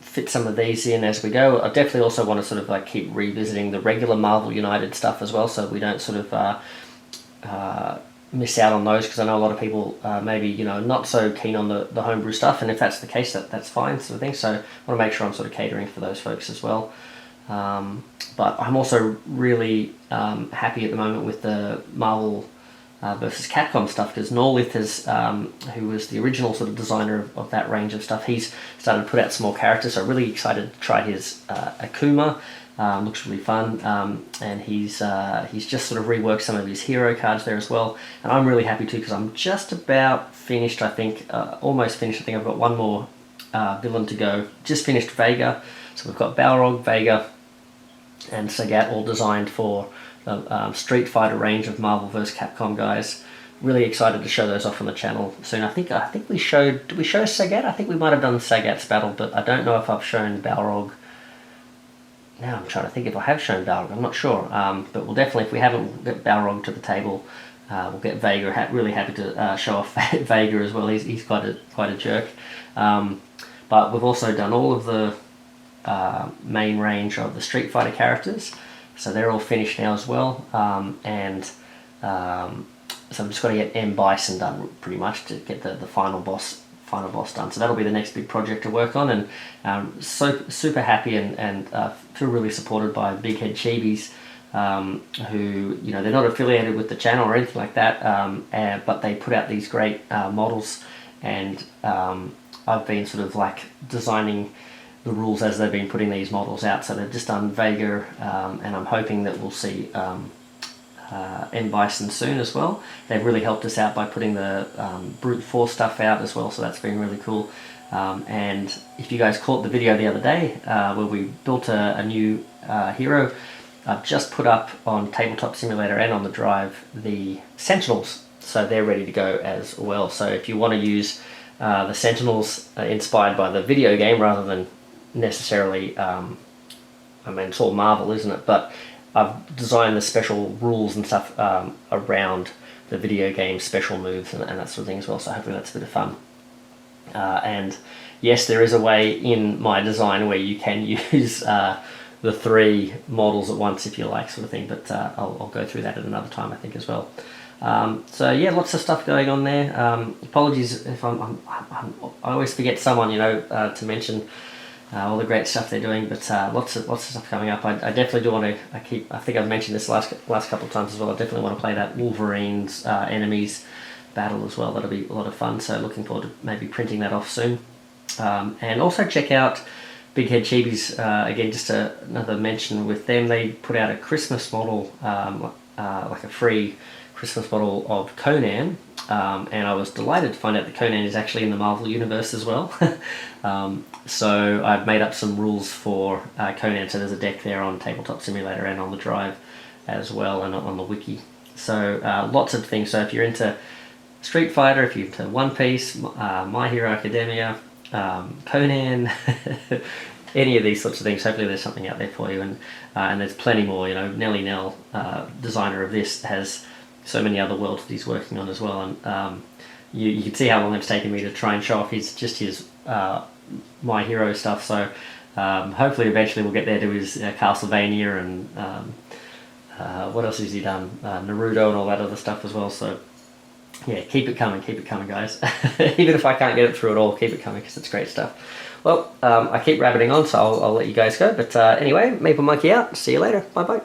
fit some of these in as we go. I definitely also want to sort of like keep revisiting the regular Marvel United stuff as well, so we don't sort of miss out on those, because I know a lot of people maybe not so keen on the homebrew stuff, and if that's the case, that's fine, sort of thing. So I want to make sure I'm sort of catering for those folks as well. But I'm also really happy at the moment with the Marvel versus Capcom stuff, because Norlith is, who was the original sort of designer of that range of stuff, he's started to put out some more characters, so I'm really excited to try his Akuma. Looks really fun, and he's just sort of reworked some of his hero cards there as well, and I'm really happy too, because I'm just about finished, I think, almost finished. I think I've got one more villain to go. Just finished Vega, so we've got Balrog, Vega, and Sagat, all designed for the Street Fighter range of Marvel vs. Capcom guys. Really excited to show those off on the channel soon. I think we showed, did we show Sagat? I think we might have done Sagat's battle, but I don't know if I've shown Balrog. Now I'm trying to think if I have shown Balrog, I'm not sure. But we'll definitely, if we haven't got Balrog to the table, we'll get Vega. Really happy to show off Vega as well. He's quite a jerk. But we've also done all of the main range of the Street Fighter characters, so they're all finished now as well. So I'm just going to get M. Bison done pretty much to get the final boss done. So that'll be the next big project to work on, and so super happy and feel really supported by Big Head Chibis, who they're not affiliated with the channel or anything like that, but they put out these great models, and I've been sort of like designing the rules as they've been putting these models out. So they've just done Vega, and I'm hoping that we'll see M. Bison soon as well. They've really helped us out by putting the brute force stuff out as well, so that's been really cool. And if you guys caught the video the other day where we built a new hero, I've just put up on Tabletop Simulator and on the Drive the Sentinels, so they're ready to go as well. So if you want to use the Sentinels inspired by the video game rather than necessarily, I mean, it's all Marvel, isn't it? But I've designed the special rules and stuff around the video game special moves and that sort of thing as well, so hopefully that's a bit of fun. And yes, there is a way in my design where you can use the 3 models at once if you like, sort of thing, but I'll go through that at another time, I think, as well. So yeah, lots of stuff going on there. Apologies if I always forget someone, to mention all the great stuff they're doing, but lots of stuff coming up. I definitely do want to. I think I've mentioned this last couple of times as well. I definitely want to play that Wolverine's enemies battle as well. That'll be a lot of fun. So looking forward to maybe printing that off soon. And also check out Big Head Chibis, again, just another mention with them. They put out a Christmas model, like a free Christmas model of Conan, and I was delighted to find out that Conan is actually in the Marvel Universe as well. So I've made up some rules for Conan, so there's a deck there on Tabletop Simulator and on the drive as well, and on the wiki. So lots of things. So if you're into Street Fighter, if you're into One Piece, My Hero Academia, Conan, any of these sorts of things, hopefully there's something out there for you, and there's plenty more. You know, Nelly Nell, designer of this, has so many other worlds that he's working on as well, and you can see how long it's taken me to try and show off his My Hero stuff. So hopefully eventually we'll get there to his Castlevania and what else has he done, Naruto and all that other stuff as well. So yeah, keep it coming, guys. Even if I can't get it through it all, keep it coming, because it's great stuff. Well, I keep rabbiting on, so I'll let you guys go. But anyway, Maple Monkey out. See you later. Bye-bye.